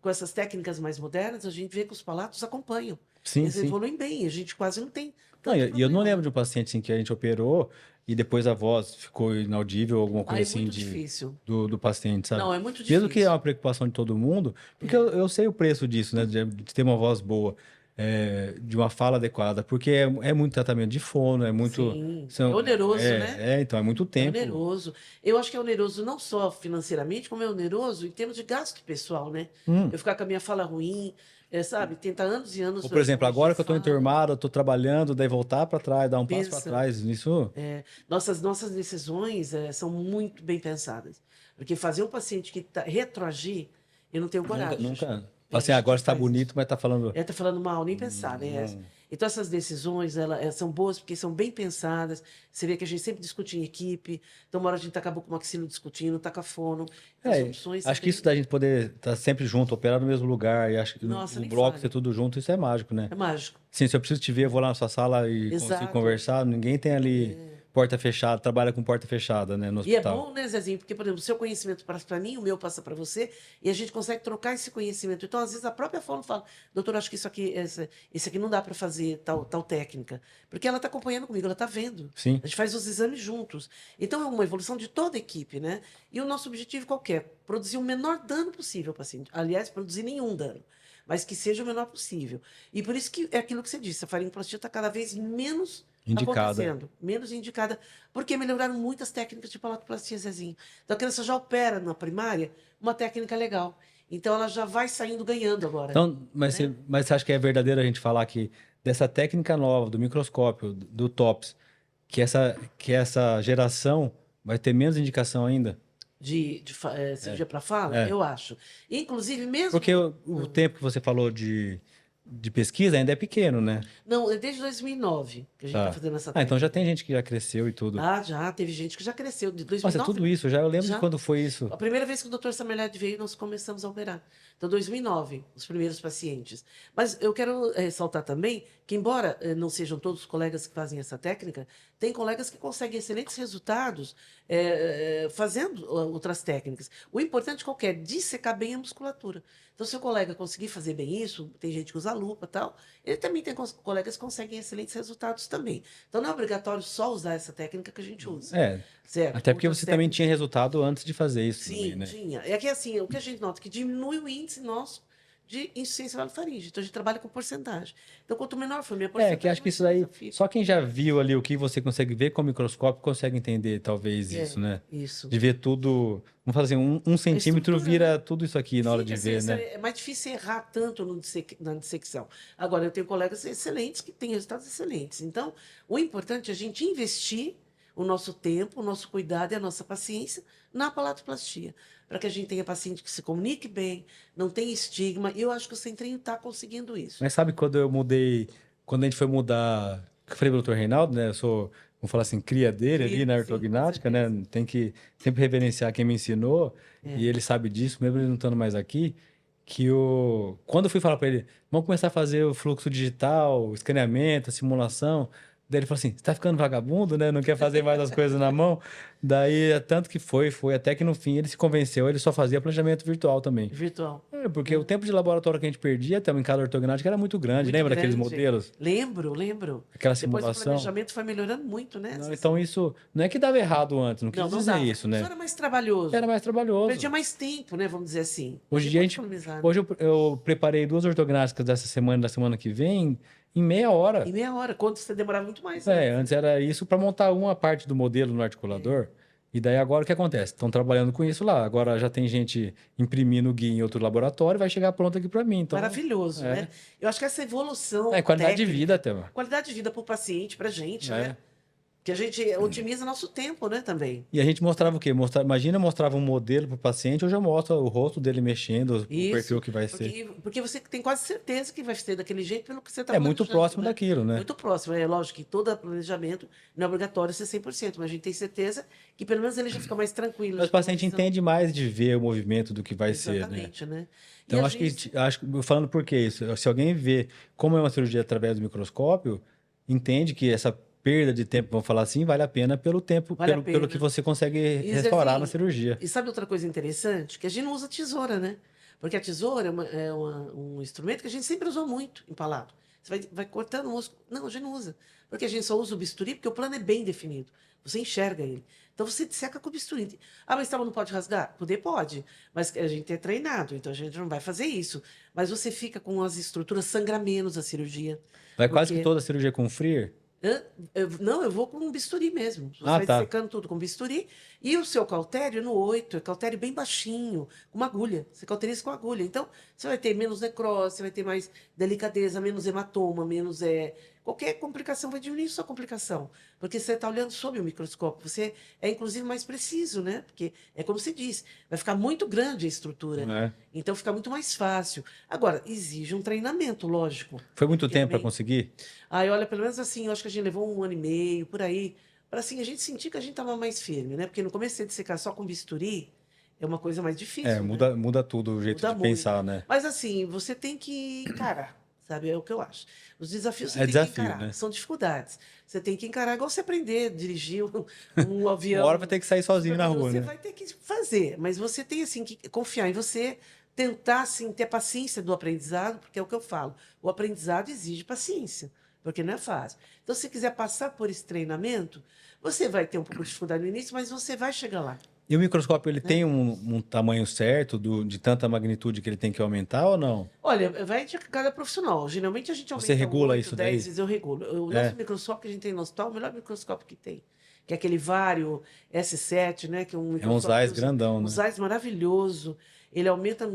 Com essas técnicas mais modernas, a gente vê que os palatos acompanham. Sim, Eles sim. evoluem bem, a gente quase não tem Não, tanto e eu não problema, lembro né? de um paciente assim, que a gente operou e depois a voz ficou inaudível, alguma Ah, coisa é assim muito difícil. do paciente, sabe? Não, é muito Mesmo que é difícil. uma preocupação de todo mundo, porque É. eu sei o preço disso, né? De ter uma voz boa, de uma fala adequada, porque é muito tratamento de fono, é muito. Sim, é São, oneroso, né? então, é muito É tempo. oneroso. Eu acho que é oneroso não só financeiramente, como é oneroso em termos de gasto pessoal, né? Hum. Eu ficar com a minha fala ruim, sabe? Tentar anos e anos Ou, por exemplo, corrigir agora que eu estou fala. enturmado, eu estou trabalhando, daí voltar para trás, dar um passo para Pensa. trás, isso Nossas decisões são muito bem pensadas. Porque fazer um paciente que retroagir, eu não tenho nunca, coragem. nunca. Assim, Vixe, agora quem está faz bonito, isso? mas está falando. Ela está falando mal, nem pensar, né? Não. Então, essas decisões, elas são boas porque são bem pensadas. Você vê que a gente sempre discute em equipe. Então, uma hora a gente acabou com o maxilo discutindo, tá com a fono. Então, as opções são Acho que isso bem... da gente poder estar sempre junto, operar no mesmo lugar, e acho que Nossa, o nem bloco ser fale. tudo junto, isso é mágico, né? É mágico. Sim, se eu preciso te ver, eu vou lá na sua sala e consigo Exato. conversar. Ninguém tem ali porta fechada, trabalha com porta fechada, né, no E é hospital. bom, né, Zezinho? Porque, por exemplo, o seu conhecimento passa para mim, o meu passa para você, e a gente consegue trocar esse conhecimento. Então, às vezes, a própria fono fala, doutor, acho que isso aqui, esse aqui não dá para fazer tal técnica. Porque ela está acompanhando comigo, ela está vendo. Sim. A gente faz os exames juntos. Então, é uma evolução de toda a equipe, né? E o nosso objetivo qual que é? Produzir o menor dano possível ao paciente. Aliás, produzir nenhum dano. Mas que seja o menor possível. E por isso que é aquilo que você disse, a faringoplastia está cada vez menos Indicada. acontecendo, menos indicada, porque melhoraram muitas técnicas de palatoplastia, Zezinho. Então a criança já opera na primária uma técnica legal. Então ela já vai saindo ganhando agora, Então, né? mas você acha que é verdadeiro a gente falar que dessa técnica nova, do microscópio, do TOPS, que essa geração vai ter menos indicação ainda? Cirurgia para fala, É. eu acho. Inclusive, Porque mesmo. o tempo que você falou de pesquisa ainda é pequeno, né? Não, é desde 2009 que a gente está Tá. fazendo essa Ah, então já tem técnica. gente que já cresceu e tudo. Ah, já, teve gente que já cresceu. De Nossa, 2009, tudo isso, já eu lembro de já. quando foi isso. A primeira vez que o doutor Samerled veio, nós começamos a operar. Então, 2009, os primeiros pacientes. Mas eu quero ressaltar também que, embora não sejam todos os colegas que fazem essa técnica, tem colegas que conseguem excelentes resultados fazendo outras técnicas. O importante qual que é? Dissecar bem a musculatura. Então, se o colega conseguir fazer bem isso, tem gente que usa lupa e tal, ele também tem colegas que conseguem excelentes resultados também. Então, não é obrigatório só usar essa técnica que a gente usa. É, Certo? até porque Outras você também tinha técnicas. resultado antes de fazer isso também, Sim, né? tinha. É que assim, o que a gente nota é que diminui o índice nosso de insuficiência venofaríngea. Então a gente trabalha com porcentagem. Então, quanto menor for a minha É, que acho porcentagem, que mais isso feliz aí, eu fico. só quem já viu ali o que você consegue ver com o microscópio consegue entender talvez isso, É, né? isso. De ver tudo, vamos fazer assim, um A centímetro estrutura, né? vira tudo isso aqui na hora de Fica, ver, né? é mais difícil errar tanto na dissecção. Agora, eu tenho colegas excelentes que têm resultados excelentes. Então, o importante é a gente investir o nosso tempo, o nosso cuidado e a nossa paciência na palatoplastia, para que a gente tenha paciente que se comunique bem, não tenha estigma. E eu acho que o Centrinho está conseguindo isso. Mas sabe quando eu mudei, quando a gente foi mudar, que eu falei pro Dr. Reinaldo, né? Eu sou, vamos falar assim, cria dele ali na Sim, com ortognática, né? certeza. Tem que sempre reverenciar quem me ensinou, e É. ele sabe disso, mesmo ele não estando mais aqui, quando eu fui falar para ele, vamos começar a fazer o fluxo digital, escaneamento, a simulação, Daí ele falou assim, você tá ficando vagabundo, né? Não quer fazer mais as coisas na mão? Daí, tanto que foi, até que no fim ele se convenceu, ele só fazia planejamento virtual também. Virtual. Porque o tempo de laboratório que a gente perdia, também em cada ortognática, era muito grande. Muito Lembra daqueles grande. modelos? Lembro. Aquela Depois o simulação? planejamento foi melhorando muito, né? Não, então isso não é que dava errado antes, não quis Não dizer dava. isso, Só né? era mais trabalhoso. Era mais trabalhoso. Perdia mais tempo, né? Vamos dizer assim. Hoje em dia, Economizar, né? hoje eu preparei 2 ortognáticas dessa semana e da semana que vem em meia hora. Em meia hora. Quando você demorava muito mais, né? Antes era isso para montar uma parte do modelo no articulador. E daí agora o que acontece? Estão trabalhando com isso lá. Agora já tem gente imprimindo o guia em outro laboratório, vai chegar pronto aqui para mim. Então, Maravilhoso, né? Eu acho que essa evolução qualidade de técnica, vida até. qualidade de vida para o paciente, para a gente, É. né? Que a gente otimiza nosso tempo, né, também. E a gente mostrava o quê? Imagina eu mostrava um modelo para o paciente, hoje eu mostro o rosto dele mexendo, o perfil que vai ser. Porque você tem quase certeza que vai ser daquele jeito pelo que você está É muito planejando, próximo né? daquilo, né? Muito próximo. É lógico que todo planejamento não é obrigatório ser 100%, mas a gente tem certeza que pelo menos ele já fica mais tranquilo. Mas o paciente entende mais de ver o movimento do que vai ser, né? Exatamente, né? Então, E acho que, falando por que isso? Se alguém vê como é uma cirurgia através do microscópio, entende que essa perda de tempo, vamos falar assim, vale a pena pelo tempo, Vale a pelo pena. que você consegue E, restaurar Zezinho, na cirurgia. E sabe outra coisa interessante? Que a gente não usa tesoura, né? Porque a tesoura um instrumento que a gente sempre usou muito empalado. Você vai cortando o músculo. Não, a gente não usa. Porque a gente só usa o bisturi porque o plano é bem definido. Você enxerga ele. Então você disseca com o bisturi. Ah, mas não pode rasgar? Poder pode. Mas a gente é treinado, então a gente não vai fazer isso. Mas você fica com as estruturas, sangra menos a cirurgia. Vai quase que Porque- toda a cirurgia com FRIR? Não, eu vou com um bisturi mesmo. Você Ah, vai tá. secando tudo com bisturi. E o seu cautério no 8, é cautério bem baixinho, com uma agulha. Você cauteriza com agulha. Então, você vai ter menos necrose, você vai ter mais delicadeza, menos hematoma, menos. Qualquer complicação vai diminuir sua complicação. Porque você está olhando sob o microscópio. Você é, inclusive, mais preciso, né? Porque é como você disse, vai ficar muito grande a estrutura. É. Então, fica muito mais fácil. Agora, exige um treinamento, lógico. Foi muito Porque tempo para também- conseguir? Aí, olha, pelo menos assim, eu acho que a gente levou 1 ano e meio, por aí, para assim, a gente sentir que a gente estava mais firme, né? Porque no começo de secar só com bisturi é uma coisa mais difícil, né? Muda tudo o jeito Muda de muito. pensar, né? Mas assim, você tem que encarar, sabe? É o que eu acho. Os desafios você É tem desafio, que encarar, né? são dificuldades. Você tem que encarar, igual você aprender a dirigir um avião. Uma hora vai ter que sair sozinho na rua, Você né? vai ter que fazer, mas você tem assim que confiar em você, tentar assim ter paciência do aprendizado, porque é o que eu falo. O aprendizado exige paciência, porque não é fácil. Então, se você quiser passar por esse treinamento, você vai ter um pouco de dificuldade no início, mas você vai chegar lá. E o microscópio, ele Né? tem um tamanho certo de tanta magnitude que ele tem que aumentar ou não? Olha, vai de cada profissional. Geralmente a gente aumenta Você regula 8, isso 10 daí? vezes, eu regulo. O É. nosso microscópio que a gente tem no hospital é o melhor microscópio que tem. Que é aquele Vario S7, né? Que é um É um microscópio Zeiss que usa- grandão, um né? Zeiss maravilhoso. Ele aumenta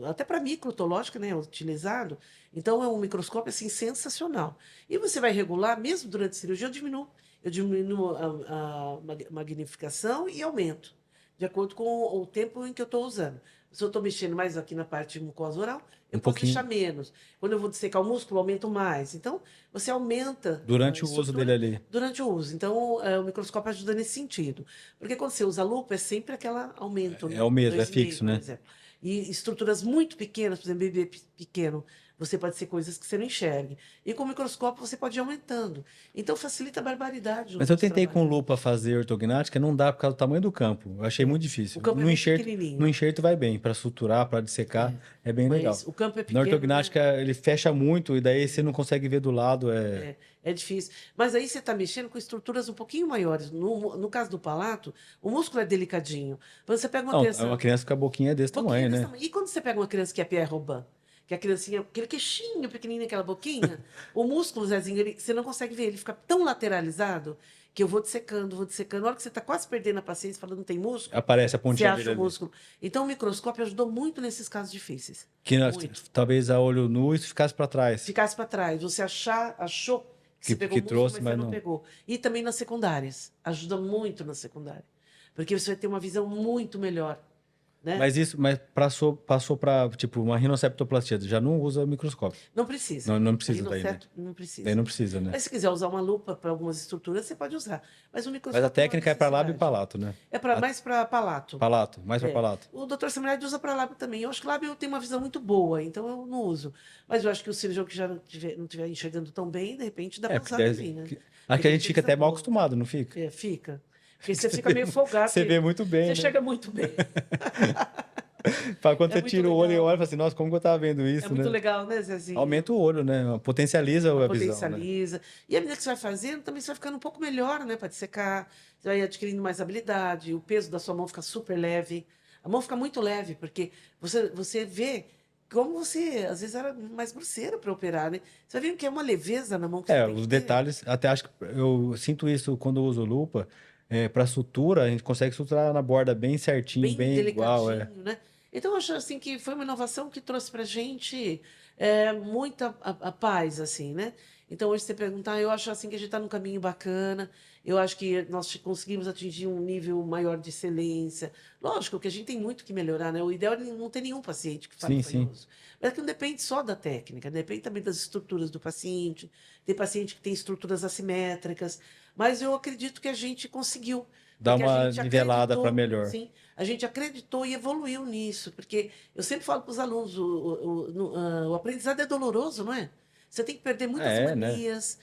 até para microtológica, né? Utilizado. Então é um microscópio assim sensacional. E você vai regular, mesmo durante a cirurgia, eu diminuo. Eu diminuo a magnificação e aumento, de acordo com o tempo em que eu estou usando. Se eu estou mexendo mais aqui na parte de mucosa oral, eu Um posso pouquinho. deixar menos. Quando eu vou dissecar o músculo, eu aumento mais. Então, você aumenta Durante a o uso estrutura dele ali. durante o uso. Então, o microscópio ajuda nesse sentido. Porque quando você usa a lupa, é sempre aquele aumento, né? É o mesmo, é 2,5, fixo, por né? exemplo. E estruturas muito pequenas, por exemplo, bebê pequeno, você pode ser coisas que você não enxergue. E com o microscópio você pode ir aumentando. Então facilita a barbaridade. Mas eu tentei com lupa fazer ortognática, não dá por causa do tamanho do campo. Eu achei muito difícil. O campo é No muito enxerto, pequenininho. no enxerto vai bem, para suturar, para dissecar, é bem legal. Mas o campo é Na pequeno. ortognática ele fecha muito e daí você não consegue ver do lado. É difícil. Mas aí você está mexendo com estruturas um pouquinho maiores. No caso do palato, o músculo é delicadinho. Quando você pega uma Não, criança. uma criança com a boquinha desse Boquinha tamanho, desse né? tamanho. E quando você pega uma criança que é Pierre Robin, que é a criancinha, aquele queixinho pequenininho, aquela boquinha, o músculo, Zezinho, você não consegue ver, ele fica tão lateralizado que eu vou dissecando, vou dissecando. Na hora que você está quase perdendo a paciência, falando não tem músculo, Aparece a você pontinha acha dele o ali. músculo. Então o microscópio ajudou muito nesses casos difíceis. Que Muito. talvez a olho nu isso ficasse para trás. Ficasse para trás, você achou que você Que pegou o músculo, trouxe, mas mas você não não. pegou. E também nas secundárias, ajuda muito na secundária. Porque você vai ter uma visão muito melhor. né? Mas passou para, tipo, uma rinoceptoplastia, já não usa microscópio. Não precisa. Não O precisa daí, né? rinocéptilo não precisa. Daí não precisa, né? Mas se quiser usar uma lupa para algumas estruturas, você pode usar. Mas o Mas microscópio a técnica não é para lábio e necessidade. palato, né? É mais para palato. Palato, mais para É. palato. O doutor Samuel usa para lábio também. Eu acho que lábio tem uma visão muito boa, então eu não uso. Mas eu acho que o cirurgião que já não tiver enxergando tão bem, de repente dá para Porque usar também, né? acho que a Tem gente fica até visão mal boa. acostumado, não fica? É, fica. Porque você fica meio folgado. Você porque vê muito bem, você né? chega muito bem. Quando É você muito tira o olho e legal. olha, fala assim, nossa, como que eu tava vendo É isso, muito né? legal, né, Zezinho? Aumenta o olho, né? Potencializa a visão, né? Potencializa. E à medida que você vai fazendo, também você vai ficando um pouco melhor, né? Para dissecar. Você vai adquirindo mais habilidade, o peso da sua mão fica super leve. A mão fica muito leve, porque você vê como você, às vezes, era mais grosseira para operar, né? Você vai vendo que é uma leveza na mão que você tem Os que ter. detalhes, até acho que eu sinto isso quando eu uso lupa. Para sutura, a gente consegue suturar na borda bem certinho, Bem bem igual, delicadinho, né? Então, eu acho assim que foi uma inovação que trouxe para a gente muita a paz, assim, né? Então, hoje você perguntar, eu acho assim que a gente está num caminho bacana, eu acho que nós conseguimos atingir um nível maior de excelência. Lógico que a gente tem muito que melhorar, né? O ideal é não ter nenhum paciente que fale Sim, sim. fanhoso. Mas é que não depende só da técnica, depende também das estruturas do paciente. Tem paciente que tem estruturas assimétricas, mas eu acredito que a gente conseguiu. Dá Porque a uma gente nivelada para acreditou, melhor. sim, a gente acreditou e evoluiu nisso, porque eu sempre falo para os alunos, o aprendizado é doloroso, não é? Você tem que perder muitas Né? manias.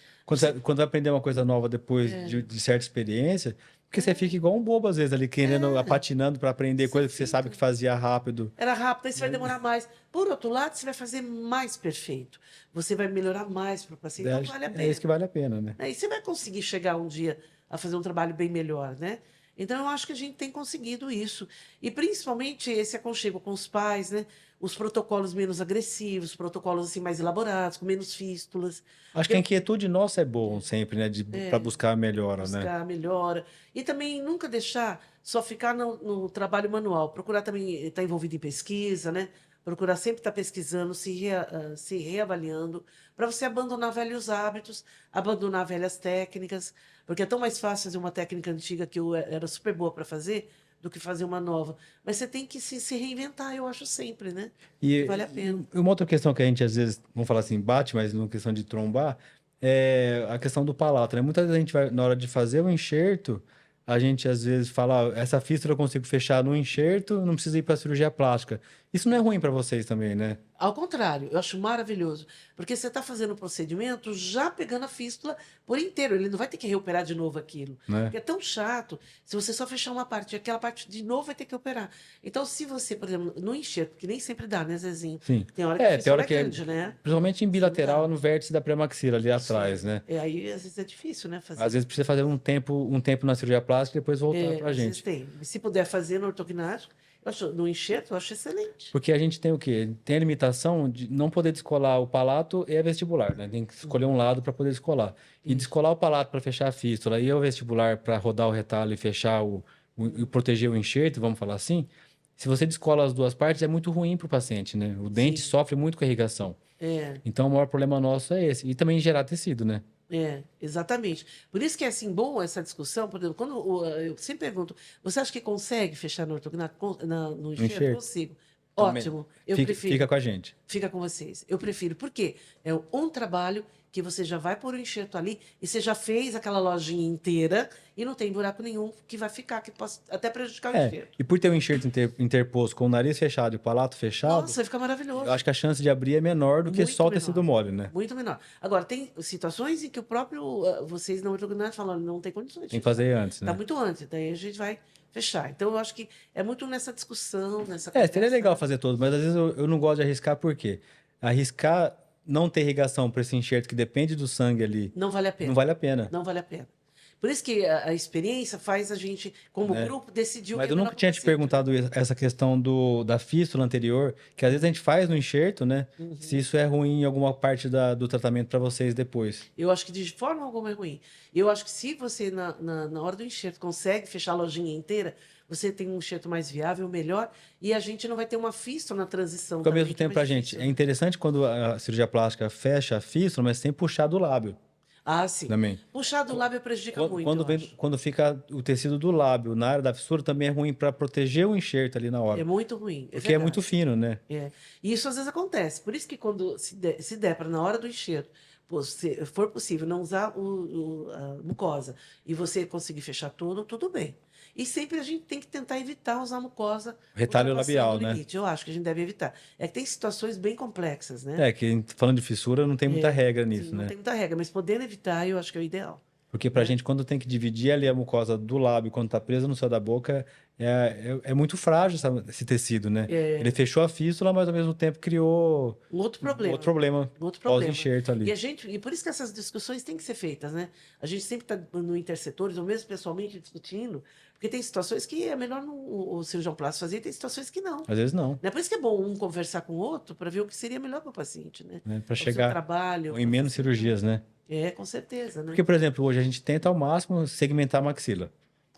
Quando vai aprender uma coisa nova depois de certa experiência, porque você fica igual um bobo às vezes ali, querendo, patinando para aprender Você coisa que você sabe fica. que fazia rápido. Era rápido, aí você vai demorar mais. Por outro lado, você vai fazer mais perfeito. Você vai melhorar mais para o paciente, então vale a É isso pena. que vale a pena, né? Né? E você vai conseguir chegar um dia a fazer um trabalho bem melhor, né? Então, eu acho que a gente tem conseguido isso. E, principalmente, esse aconchego com os pais, né? Os protocolos menos agressivos, protocolos assim, mais elaborados, com menos fístulas. Acho que a Porque inquietude nossa é bom sempre, né? Para buscar a melhora, né? buscar melhora. E também nunca deixar só ficar no trabalho manual. Procurar também estar envolvido em pesquisa, né? Procurar sempre estar pesquisando, se reavaliando, para você abandonar velhos hábitos, abandonar velhas técnicas, porque é tão mais fácil fazer uma técnica antiga que eu era super boa para fazer do que fazer uma nova. Mas você tem que se reinventar, eu acho sempre, né? Que E, vale a pena. e uma outra questão que a gente às vezes, vamos falar assim, bate, mas numa questão de trombar, é a questão do palato, né? Muitas vezes a gente vai, na hora de fazer o enxerto, a gente às vezes fala, "Ah, essa fístula eu consigo fechar no enxerto, não precisa ir para cirurgia plástica." Isso não é ruim para vocês também, né? Ao contrário, eu acho maravilhoso, porque você está fazendo o procedimento já pegando a fístula por inteiro, ele não vai ter que reoperar de novo aquilo, Né? porque é tão chato se você só fechar uma parte, aquela parte de novo vai ter que operar. Então, se você, por exemplo, no enxerto, que nem sempre dá, né, Zezinho? Sim. Tem hora que a Tem fístula hora é que é, grande, né? principalmente em Isso não bilateral, dá. no vértice da pré-maxila ali Isso atrás, né? aí, às vezes é difícil, né, Às fazer. vezes precisa fazer um tempo na cirurgia plástica e depois voltar pra Às vezes gente. tem. Se puder fazer no ortognático, eu acho, no enxerto, eu acho excelente. Porque a gente tem o quê? Tem a limitação de não poder descolar o palato e a vestibular, né? Tem que escolher um lado para poder descolar. E Isso. descolar o palato para fechar a fístula e o vestibular para rodar o retalho e fechar e proteger o enxerto, vamos falar assim. Se você descola as duas partes, é muito ruim para o paciente, né? O dente Sim. sofre muito com a irrigação. É. Então, o maior problema nosso é esse. E também gerar tecido, né? Exatamente. Por isso que é assim bom essa discussão, por exemplo, quando eu sempre pergunto, você acha que consegue fechar no ortognático, no No enxerto? enxerto. Consigo. Também. Ótimo, eu Fica, prefiro. fica com a gente. Fica com vocês. Eu prefiro. Por quê? É um trabalho que você já vai pôr o enxerto ali e você já fez aquela lojinha inteira e não tem buraco nenhum que vai ficar, que pode até prejudicar o enxerto. E por ter o enxerto interposto com o nariz fechado e o palato fechado, Nossa, fica eu maravilhoso. acho que a chance de abrir é menor do que Muito só o menor. tecido mole, né? Muito menor. Agora, tem situações em que o próprio, vocês na ortognática falam, não tem condições de Tem que fechar. fazer antes, Está né? muito antes, daí a gente vai fechar. Então, eu acho que é muito nessa discussão, nessa Seria conversa, legal né? fazer todo, mas às vezes eu não gosto de arriscar, por quê? Arriscar não ter irrigação para esse enxerto que depende do sangue ali, Não vale a não pena. vale a pena, Não vale a pena. Por isso que a experiência faz a gente, como né? grupo, decidir o Mas que é eu melhor nunca para o tinha te paciente. perguntado essa questão da fístula anterior, que às vezes a gente faz no enxerto, né? Se isso é ruim em alguma parte do tratamento para vocês depois. Eu acho que de forma alguma é ruim. Eu acho que se você, na hora do enxerto, consegue fechar a lojinha inteira, você tem um enxerto mais viável, melhor, e a gente não vai ter uma fístula na transição Porque ao também, mesmo que é tempo, mais pra gente, difícil, é né? interessante quando a cirurgia plástica fecha a fístula, mas sem puxar do lábio. Ah, sim. também. Puxar do lábio prejudica muito, Quando, eu acho. quando fica o tecido do lábio na área da fissura, também é ruim para proteger o enxerto ali na É hora. muito ruim, é Porque é muito verdade. fino, né? É. E isso às vezes acontece. Por isso que quando se der para na hora do enxerto, pô, se for possível não usar a mucosa e você conseguir fechar tudo bem. E sempre a gente tem que tentar evitar usar a mucosa Retalho ultrapassando o labial, né? limite. Eu acho que a gente deve evitar. É que tem situações bem complexas, né? É, que falando de fissura, não tem muita regra Sim, nisso, não né? tem muita regra, mas podendo evitar, eu acho que é o ideal. Porque pra Né? gente, quando tem que dividir ali a mucosa do lábio, quando tá presa no céu da boca, é muito frágil esse tecido, né? Ele É fechou a fístula, mas ao mesmo tempo criou um outro um outro problema. problema Um outro problema. pós-enxerto E ali. a gente, e por isso que essas discussões têm que ser feitas, né? A gente sempre está no intersetores, ou mesmo pessoalmente discutindo, porque tem situações que é melhor o cirurgião plástico fazer, e tem situações que não. Às vezes não, Né? Por isso que é bom um conversar com o outro para ver o que seria melhor para o paciente, né? né? Para Para o seu chegar trabalho, em para menos facilitar. cirurgias, né? É, com certeza, né? Porque, por exemplo, hoje a gente tenta ao máximo segmentar a maxila.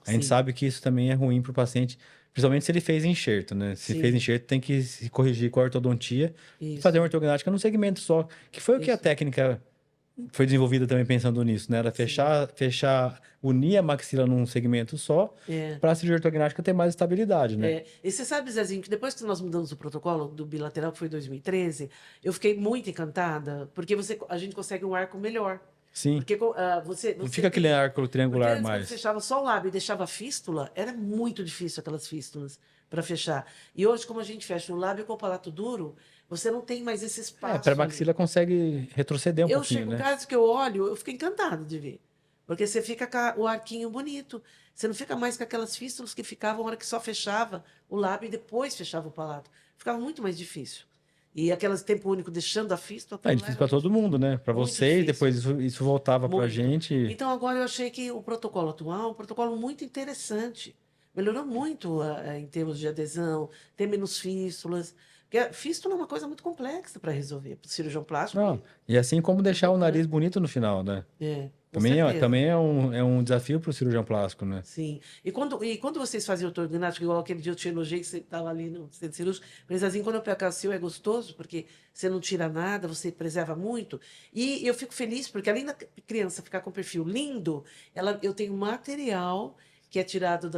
A gente Sim, sabe que isso também é ruim para o paciente, principalmente se ele fez enxerto, né? Se fez sim, enxerto, tem que se corrigir com a ortodontia e fazer isso, uma ortognática num segmento só, que foi o que a isso, técnica foi desenvolvida também pensando nisso, né? Era sim. unir a maxila num segmento só, É. para a cirurgia ortognática ter mais estabilidade, né? É, e você sabe, Zezinho, que depois que nós mudamos o protocolo do bilateral, que foi em 2013, eu fiquei muito encantada, porque a gente consegue um arco melhor. Sim. Porque você, Não você fica aquele tem. arco Porque triangular antes, quando mais. fechava só o lábio e deixava a fístula, era muito difícil aquelas fístulas para fechar. E hoje, como a gente fecha o lábio com o palato duro, você não tem mais esse É, a espaço ali. pré-maxila consegue retroceder um Eu pouquinho, chego em né? casa que eu olho, eu fico encantada de ver. Porque você fica com o arquinho bonito. Você não fica mais com aquelas fístulas que ficavam na hora que só fechava o lábio e depois fechava o palato. Ficava muito mais difícil. E aquelas tempo único deixando a fístula, É aquilo lá difícil era para muito todo difícil. mundo, né? Para Muito vocês, difícil. depois isso voltava para a Muito. gente. Então agora eu achei que o protocolo atual é um protocolo muito interessante. Melhorou muito em termos de adesão, ter menos fístulas. Porque a fístula é uma coisa muito complexa para resolver. Para o cirurgião plástico, Não, e assim como é deixar o nariz importante. bonito no final, né? Com certeza. Também é um desafio para o cirurgião plástico, né? Sim. E quando vocês faziam ortognática, igual aquele dia eu te elogiei que você estava ali no centro cirúrgico, mas assim, quando eu pego a seu é gostoso, porque você não tira nada, você preserva muito. E eu fico feliz, porque além da criança ficar com perfil lindo, eu tenho material que é tirado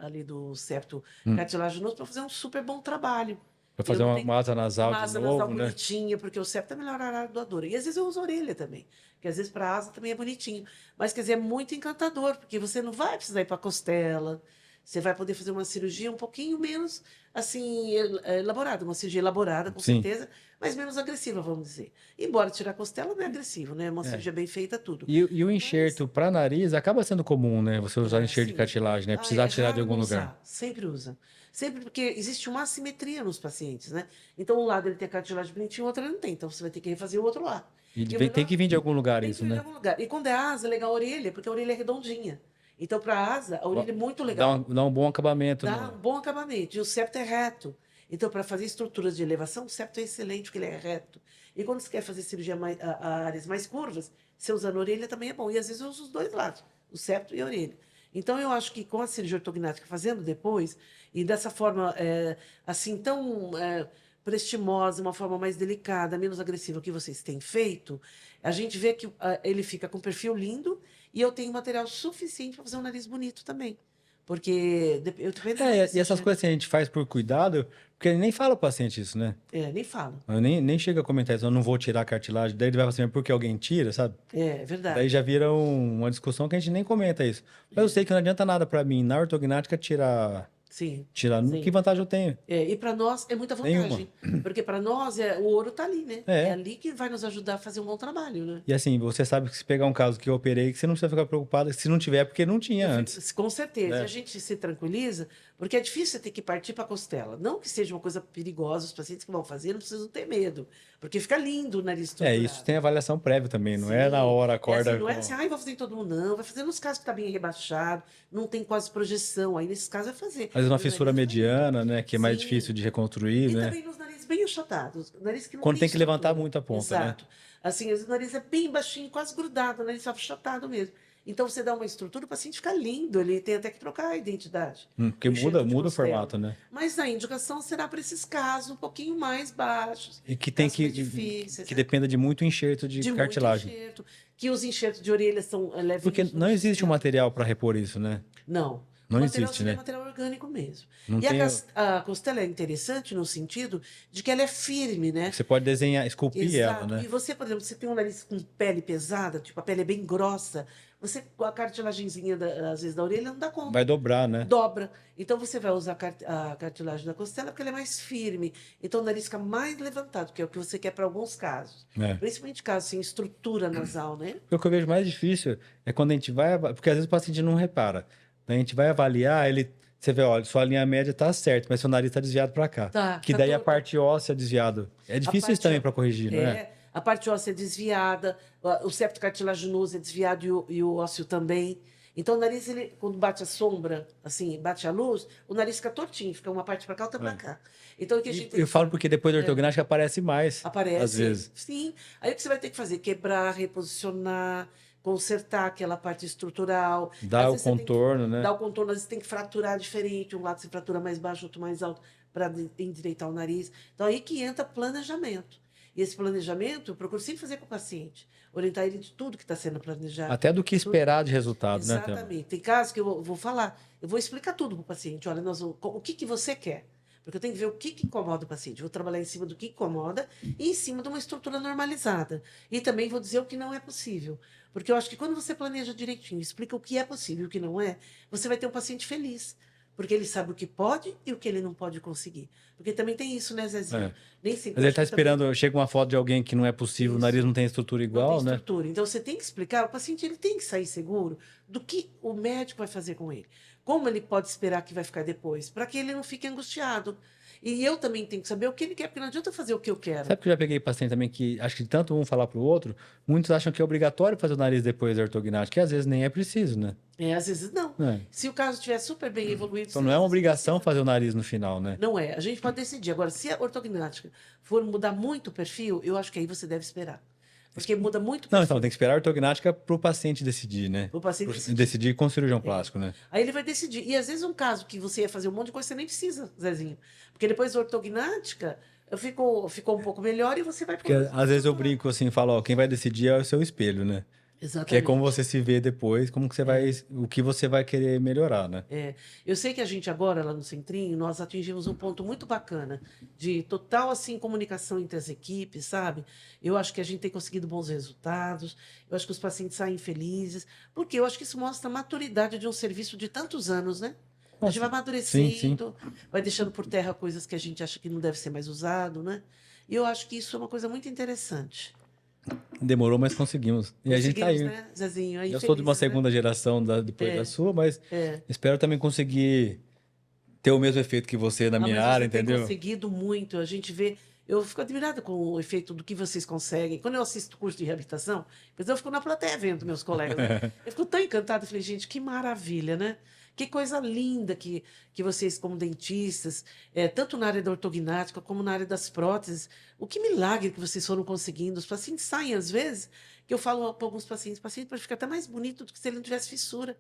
ali do septo cartilaginoso para fazer um super bom trabalho. Para Eu fazer não tenho uma asa nasal uma de asa nasal novo, né? bonitinha, porque o septo é melhor a área doadora. E às vezes eu uso a orelha também, porque às vezes para a asa também é bonitinho. Mas quer dizer, é muito encantador, porque você não vai precisar ir para a costela, você vai poder fazer uma cirurgia um pouquinho menos assim elaborada, uma cirurgia elaborada com Sim. certeza, mas menos agressiva, vamos dizer. Embora tirar a costela não é agressivo, né? É uma É. cirurgia bem feita, tudo. E o Mas enxerto para nariz acaba sendo comum, né? Você usar enxerto de sim. cartilagem, né? Ah, Precisar é tirar de raro algum não lugar. usar, sempre usa. Sempre porque existe uma assimetria nos pacientes, né? Então, um lado ele tem a cartilagem bonitinha, o outro ele não tem. Então, você vai ter que refazer o outro lado. E E o tem melhor que vir de algum lugar tem que isso, vir de né? algum lugar. E quando é asa, é legal a orelha, porque a orelha é redondinha. Então, para asa, a orelha é muito legal. Dá um bom acabamento Dá um no. bom acabamento. E o septo é reto. Então, para fazer estruturas de elevação, o septo é excelente, porque ele é reto. E quando você quer fazer cirurgia a áreas mais curvas, você usando a orelha também é bom. E às vezes eu uso os dois lados, o septo e a orelha. Então, eu acho que com a cirurgia ortognática fazendo depois, e dessa forma assim tão prestimosa, uma forma mais delicada, menos agressiva que vocês têm feito, a gente vê que ele fica com um perfil lindo e eu tenho material suficiente para fazer um nariz bonito também. Porque eu dependo E essas coisas que a gente faz por cuidado, porque nem fala o paciente isso, né? nem falo. Eu nem chega a comentar isso, eu não vou tirar a cartilagem. Daí ele vai falar assim, "Mas porque alguém tira, sabe? É Daí verdade. já vira uma discussão que a gente nem comenta isso. Mas eu sei que não adianta nada para mim, na ortognática, Sim, tirar. Que sim. vantagem eu tenho? E para nós é muita Nenhuma. vantagem, porque para nós o ouro está ali, né? É É. ali que vai nos ajudar a fazer um bom trabalho, né? E assim, você sabe que se pegar um caso que eu operei, que você não precisa ficar preocupado, se não tiver, é porque não tinha antes, Com certeza. E a né? gente se tranquiliza, porque é difícil você ter que partir para a costela. Não que seja uma coisa perigosa, os pacientes que vão fazer não precisam ter medo, porque fica lindo o nariz Isso estruturado. tem avaliação prévia também, não é na Sim, hora, é assim, acorda não é com. assim, ai, vou fazer em todo mundo, não. Vai fazer nos casos que está bem rebaixado, não tem quase projeção. Aí, nesses casos, vai fazer. Às vezes uma E o fissura nariz bonito. mediana, né? Que é mais Sim. difícil de reconstruir, E né? também nos narizes bem achatados, nariz que não Quando tem tem que levantar estrutura. muito a ponta, né? Exato. Assim, às vezes o nariz é bem baixinho, quase grudado, o nariz só achatado mesmo. Então, você dá uma estrutura, o paciente fica lindo, ele tem até que trocar a identidade. Porque o enxerto de muda o costela. formato, né? Mas a indicação será para esses casos um pouquinho mais baixos, E que tem casos mais difíceis, que né? dependa de muito enxerto de De muito cartilagem. enxerto, que os enxertos de orelha são levemente Porque não existe um noticiosos. material para repor isso, né? Não. Não O material existe, seria né? material orgânico mesmo. Não E tem. a costela é interessante no sentido de que ela é firme, né? Você pode desenhar, esculpir ela, Exato. né? E você, por exemplo, você tem um nariz com pele pesada, tipo, a pele é bem grossa, você, com a cartilagenzinha, às vezes, da orelha, não dá conta. Vai dobrar, né? Dobra. Então, você vai usar a cartilagem da costela porque ela é mais firme. Então, o nariz fica mais levantado, que é o que você quer para alguns casos. É. Principalmente casos sem estrutura nasal, né? O que eu vejo mais difícil é quando a gente vai. Porque às vezes o paciente não repara. A gente vai avaliar, você vê, olha, sua linha média tá certa, mas seu nariz tá desviado para cá. Tá, Que tá daí a torto. parte óssea é desviado. É A difícil isso parte também para corrigir, não é? a parte óssea é desviada, o septo cartilaginoso é desviado e o ósseo também. Então, o nariz, ele, quando bate a sombra, assim, bate a luz, o nariz fica tortinho, fica uma parte para cá, outra para cá. Então, o que a gente tem Eu que falo porque depois da ortognática aparece mais, aparece, às vezes. sim. Aí o que você vai ter que fazer? Quebrar, reposicionar, consertar aquela parte estrutural. Dá Às o vezes você tem que contorno, né? dar o contorno, às vezes tem que fraturar diferente, um lado você fratura mais baixo, outro mais alto, para endireitar o nariz. Então, aí que entra planejamento. E esse planejamento, eu procuro sempre fazer com o paciente, orientar ele de tudo que está sendo planejado. Até do que Tudo. esperar de resultado, né, Thelma? Exatamente. Tem casos que eu vou falar, eu vou explicar tudo para o paciente. Olha, o que você quer? Porque eu tenho que ver o que incomoda o paciente. Vou trabalhar em cima do que incomoda e em cima de uma estrutura normalizada. E também vou dizer o que não é possível. Porque eu acho que quando você planeja direitinho, explica o que é possível e o que não é, você vai ter um paciente feliz. Porque ele sabe o que pode e o que ele não pode conseguir. Porque também tem isso, né, Zezinho? É. Nem sempre. Mas ele tá esperando, chega uma foto de alguém que não é possível, o Isso. nariz não tem estrutura Não igual, tem né? estrutura. Então você tem que explicar, o paciente ele tem que sair seguro do que o médico vai fazer com ele. Como ele pode esperar que vai ficar depois, para que ele não fique angustiado. E eu também tenho que saber o que ele quer, porque não adianta fazer o que eu quero. Sabe que eu já peguei paciente também que acho que de tanto um falar pro outro, muitos acham que é obrigatório fazer o nariz depois da ortognática, que às vezes nem é preciso, né? Às vezes não. É. Se o caso estiver super bem evoluído... Então não é uma você obrigação precisa. fazer o nariz no final, né? Não é. A gente pode decidir. Agora, se a ortognática for mudar muito o perfil, eu acho que aí você deve esperar. Porque muda muito o Não, perfil. então tem que esperar a ortognática pro paciente decidir, né? O paciente decidir. Decidir com o cirurgião plástico, né? Aí ele vai decidir. E às vezes um caso que você ia fazer um monte de coisa, você nem precisa, Zezinho. Porque depois a ortognática ficou um pouco melhor e você vai... Porque às vezes eu brinco assim, falo, ó, quem vai decidir é o seu espelho, né? Exatamente. Que é como você se vê depois, como que você vai, o que você vai querer melhorar, né? Eu sei que a gente agora, lá no Centrinho, nós atingimos um ponto muito bacana de total, assim, comunicação entre as equipes, sabe? Eu acho que a gente tem conseguido bons resultados, eu acho que os pacientes saem felizes, porque eu acho que isso mostra a maturidade de um serviço de tantos anos, né? A gente vai amadurecendo, vai deixando por terra coisas que a gente acha que não deve ser mais usado, né? E eu acho que isso é uma coisa muito interessante. Demorou, mas conseguimos. E a gente tá aí. Né, Zezinho? Aí Eu sou de uma felizes, segunda geração depois da sua, mas É. espero também conseguir ter o mesmo efeito que você na minha mas área, você tem entendeu? conseguido muito. A gente vê. Eu fico admirada com o efeito do que vocês conseguem. Quando eu assisto curso de reabilitação, depois eu fico na plateia vendo meus colegas. Né? Eu fico tão encantada. Eu falei, gente, que maravilha, né? Que coisa linda que vocês, como dentistas, tanto na área da ortognática como na área das próteses, o que milagre que vocês foram conseguindo. Os pacientes saem, às vezes, que eu falo para alguns pacientes, o paciente pode ficar até mais bonito do que se ele não tivesse fissura.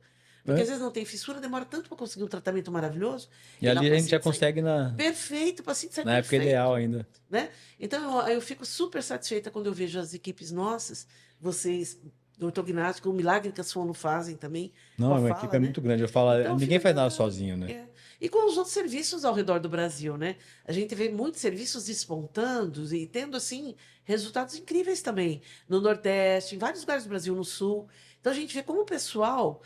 Porque às vezes não tem fissura, demora tanto para conseguir um tratamento maravilhoso. E ali a gente já consegue Perfeito, o paciente sai na época perfeito, ideal ainda. né? Então eu fico super satisfeita quando eu vejo as equipes nossas, vocês do ortognático, o milagre que as fono fazem também. Não, a minha equipe é muito grande. Eu falo, Então, ninguém faz nada sozinho, né? E com os outros serviços ao redor do Brasil, né? A gente vê muitos serviços despontando e tendo, assim, resultados incríveis também. No Nordeste, em vários lugares do Brasil, no Sul. Então, a gente vê como o pessoal,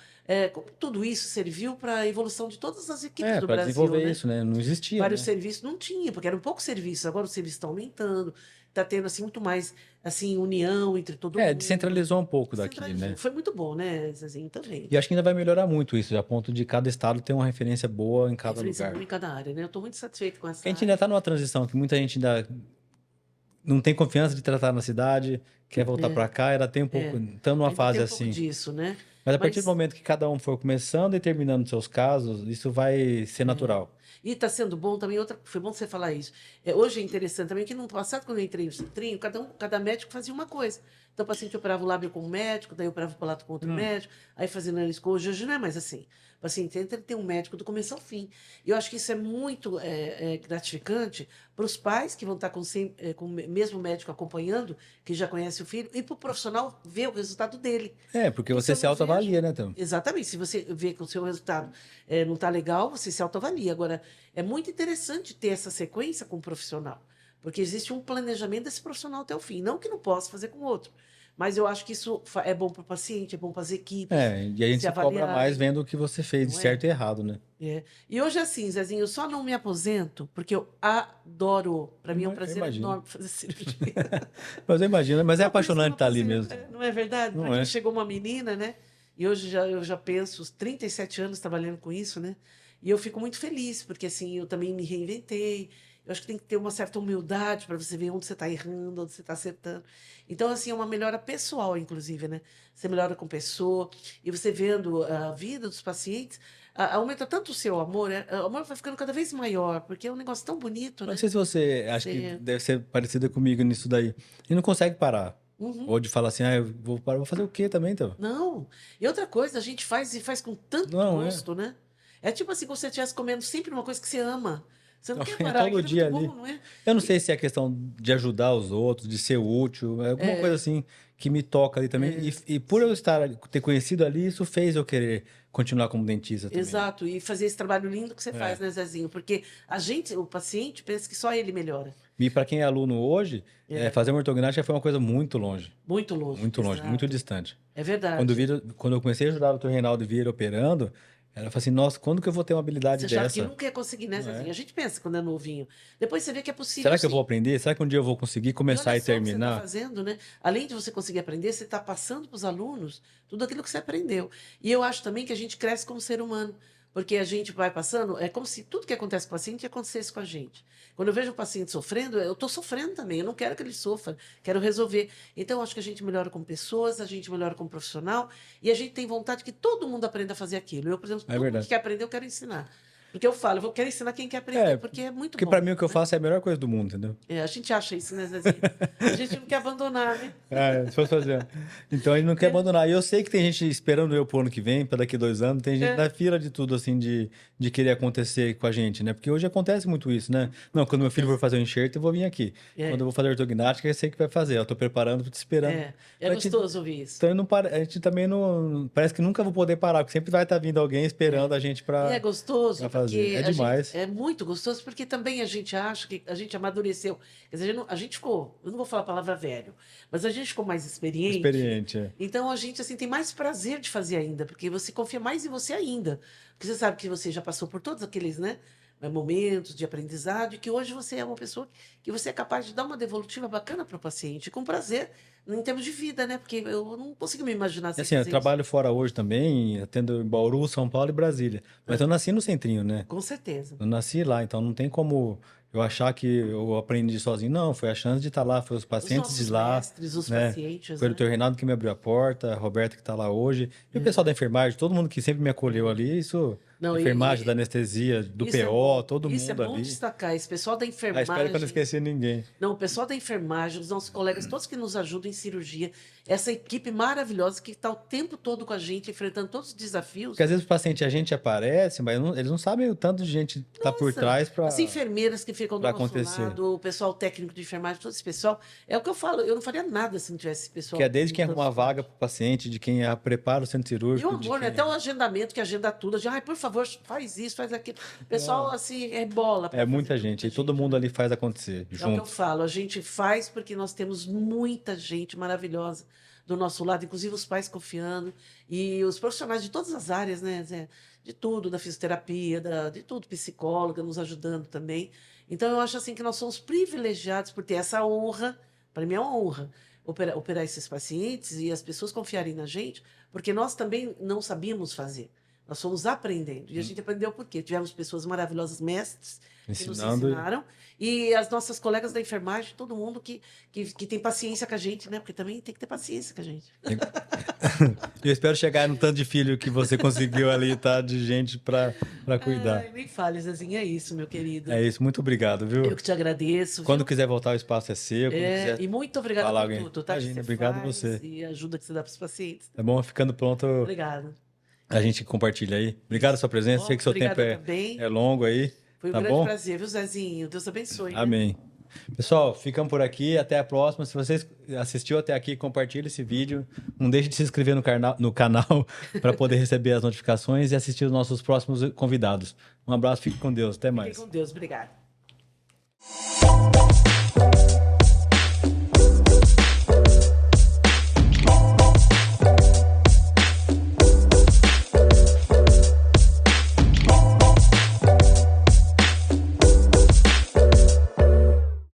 como tudo isso serviu para a evolução de todas as equipes do para Brasil. desenvolver né? isso, né? Não existia, Vários né? serviços não tinha, porque eram poucos serviços. Agora os serviços estão aumentando, está tendo assim muito mais assim união entre todo mundo. Descentralizou um pouco daqui, né? Foi muito bom, né, Zezinho, também. E acho que ainda vai melhorar muito isso, a ponto de cada estado ter uma referência boa em cada lugar. Boa em cada área, né? Eu estou muito satisfeito com essa A gente ainda está numa transição que muita gente ainda não tem confiança de tratar na cidade, quer voltar para cá, ainda tem um pouco, estamos numa fase tem um assim. pouco disso, né? Mas a partir do momento que cada um for começando e terminando seus casos, isso vai ser natural. E está sendo bom também, foi bom você falar isso. Hoje é interessante também que no passado, quando eu entrei no Centrinho, cada médico fazia uma coisa. Então, o paciente operava o lábio com um médico, daí operava o palato com outro médico, aí fazia nariz com hoje não é mais assim. O paciente entra, ele tem um médico do começo ao fim. E eu acho que isso é muito gratificante para os pais que vão estar com o mesmo médico acompanhando, que já conhece o filho, e para o profissional ver o resultado dele. Porque Porque se você eu se não autoavalia, vejo- né, então? Exatamente. Se você vê que o seu resultado não está legal, você se autoavalia. Agora, é muito interessante ter essa sequência com o profissional, porque existe um planejamento desse profissional até o fim. Não que não possa fazer com o outro, mas eu acho que isso é bom para o paciente, é bom para as equipes E a gente se se cobra mais avaliarem, vendo o que você fez de não é? certo e errado, né? É. E hoje, assim, Zezinho, eu só não me aposento porque eu adoro. Para mim é um Eu prazer imagino. enorme fazer cirurgia. Mas eu imagino, mas é Não, por isso que eu apaixonante não estar ali aposento. mesmo. Não é verdade? Não Porque é? chegou uma menina, né? E hoje eu já penso, os 37 anos trabalhando com isso, né? E eu fico muito feliz, porque assim, eu também me reinventei. Eu acho que tem que ter uma certa humildade para você ver onde você está errando, onde você está acertando. Então, assim, é uma melhora pessoal, inclusive, né? Você melhora com pessoa, e você vendo a vida dos pacientes, aumenta tanto o seu amor, né? O amor vai ficando cada vez maior, porque é um negócio tão bonito, Não né? sei se você acha que Você... deve ser parecida comigo nisso daí. E não consegue parar. Uhum. Ou de falar assim, eu vou parar, vou fazer o quê também, então? Não. E outra coisa, a gente faz e faz com tanto Não é. gosto, né? É tipo assim, como se você estivesse comendo sempre uma coisa que você ama. Você não quer É parar, todo aquilo é dia muito ali. bom, não é? Eu não sei E- se é questão de ajudar os outros, de ser útil, é alguma coisa assim que me toca ali também. E por eu sim. estar ter conhecido ali, isso fez eu querer continuar como dentista também, né? Exato. E fazer esse trabalho lindo que você faz, É. né, Zezinho? Porque a gente, o paciente, pensa que só ele melhora. E para quem é aluno hoje, É. fazer uma ortognática foi uma coisa Muito longe. muito longe, muito Exato. distante. É verdade. Quando eu comecei a ajudar o Dr. Reinaldo Vieira operando, ela falou assim, nossa, quando que eu vou ter uma habilidade Você achava que dessa? nunca ia conseguir, né, Não Zezinho? é? A gente pensa quando é novinho. Depois você vê que é possível, Será que eu vou sim. aprender? Será que um dia eu vou conseguir E começar olha e só o que você está terminar? fazendo, né? Além de você conseguir aprender, você está passando para os alunos tudo aquilo que você aprendeu. E eu acho também que a gente cresce como ser humano, porque a gente vai passando, é como se tudo que acontece com o paciente acontecesse com a gente. Quando eu vejo o paciente sofrendo, eu estou sofrendo também, eu não quero que ele sofra, quero resolver. Então, eu acho que a gente melhora com pessoas, a gente melhora como profissional, e a gente tem vontade que todo mundo aprenda a fazer aquilo. Eu, por exemplo, É todo mundo verdade. que quer aprender, eu quero ensinar. Porque eu falo, quero ensinar quem quer aprender, É, porque é muito porque para bom, mim o que eu né? faço é a melhor coisa do mundo, entendeu? A gente acha isso, né, Zezinho? A gente não quer abandonar, né? Se fosse fazer. Então ele não quer É, abandonar. E eu sei que tem gente esperando eu pro ano que vem, para daqui 2 anos, tem gente é, na fila de tudo, assim, de querer acontecer com a gente, né? Porque hoje acontece muito isso, né? Não, quando meu filho for acontece. fazer o enxerto, eu vou vir aqui. Quando eu É, vou fazer ortognática, eu sei que vai fazer. Eu tô preparando, tô te esperando. é Então, gostoso ouvir isso. então eu não a gente também não. Parece que nunca vou poder parar, porque sempre vai estar vindo alguém esperando É. a gente E é para gostoso fazer. porque É a gente demais. é muito gostoso porque também a gente acha que a gente amadureceu. Quer dizer, a gente ficou, eu não vou falar a palavra velho, mas a gente ficou mais experiente. Experiente, é. Então a gente assim tem mais prazer de fazer ainda, porque você confia mais em você ainda. Porque você sabe que você já passou por todos aqueles, né, momentos de aprendizado e que hoje você é uma pessoa que você é capaz de dar uma devolutiva bacana para o paciente, com prazer, em termos de vida, né? Porque eu não consigo me imaginar E sem assim, eu fazer isso. trabalho fora hoje também, atendo em Bauru, São Paulo e Brasília. Mas eu nasci no centrinho, né? Com certeza. Eu nasci lá, então não tem como eu achar que eu aprendi sozinho. Não, foi a chance de estar lá, foi os Os pacientes de nossos lá, mestres, os né? pacientes, Foi o né? doutor Reinaldo que me abriu a porta, a Roberta que está lá hoje, e o pessoal da enfermagem, todo mundo que sempre me acolheu ali, isso, a Não, enfermagem, da anestesia, do isso é PO, bom. todo Isso é mundo bom ali. destacar. Esse pessoal da Ah, espero que eu não enfermagem. esqueci ninguém. Não, o pessoal da enfermagem, os nossos colegas, todos que nos ajudam em cirurgia, essa equipe maravilhosa que está o tempo todo com a gente, enfrentando todos os Porque desafios. às vezes o paciente, a gente aparece, mas eles não sabem o tanto de gente que está por Nossa, trás as enfermeiras que ficam do para nosso acontecer. lado, o pessoal técnico de enfermagem, todo esse pessoal, é o que eu falo, eu não faria nada se não tivesse esse Que é pessoal desde quem lutando arruma vaga suporte. para o paciente, de quem prepara o centro E o cirúrgico, de amor, né? quem. Até o agendamento que agenda tudo. Ai, por favor, faz isso, faz aquilo. O pessoal, assim, é bola É para fazer muita tudo gente, pra e todo gente, mundo né? ali faz acontecer, É o que eu junto. falo, a gente faz porque nós temos muita gente maravilhosa do nosso lado, inclusive os pais confiando, e os profissionais de todas as áreas, né, Zé? De tudo, da fisioterapia, de tudo, psicóloga nos ajudando também. Então, eu acho assim que nós somos privilegiados por ter essa honra, para mim é uma honra, operar esses pacientes e as pessoas confiarem na gente, porque nós também não sabíamos fazer. Nós fomos aprendendo. E a gente aprendeu por quê? Tivemos pessoas maravilhosas, mestres, que nos Ensinando. ensinaram. E as nossas colegas da enfermagem, todo mundo que tem paciência com a gente, né? Porque também tem que ter paciência com a gente. Eu espero chegar no tanto de filho que você conseguiu ali, tá? De gente para cuidar. Ai, nem fale, Zezinho, é isso, meu querido. É isso, muito obrigado, viu? Eu que te agradeço. Quando viu? quiser voltar, o espaço é seu. Quando quiser E muito obrigada falar por alguém. tudo, tá? Que Imagina, você obrigado faz você. E a ajuda que você dá para os pacientes. Tá bom? Ficando pronto, Obrigada. a gente compartilha aí. Obrigado pela sua presença. Sei que seu tempo Obrigada também. é longo aí. Foi um Tá grande bom? prazer, viu, Zezinho? Deus abençoe. Né? Amém. Pessoal, ficamos por aqui. Até a próxima. Se você assistiu até aqui, compartilhe esse vídeo. Não deixe de se inscrever no canal para poder receber as notificações e assistir os nossos próximos convidados. Um abraço, fique com Deus. Até mais. Fique com Deus. Obrigada.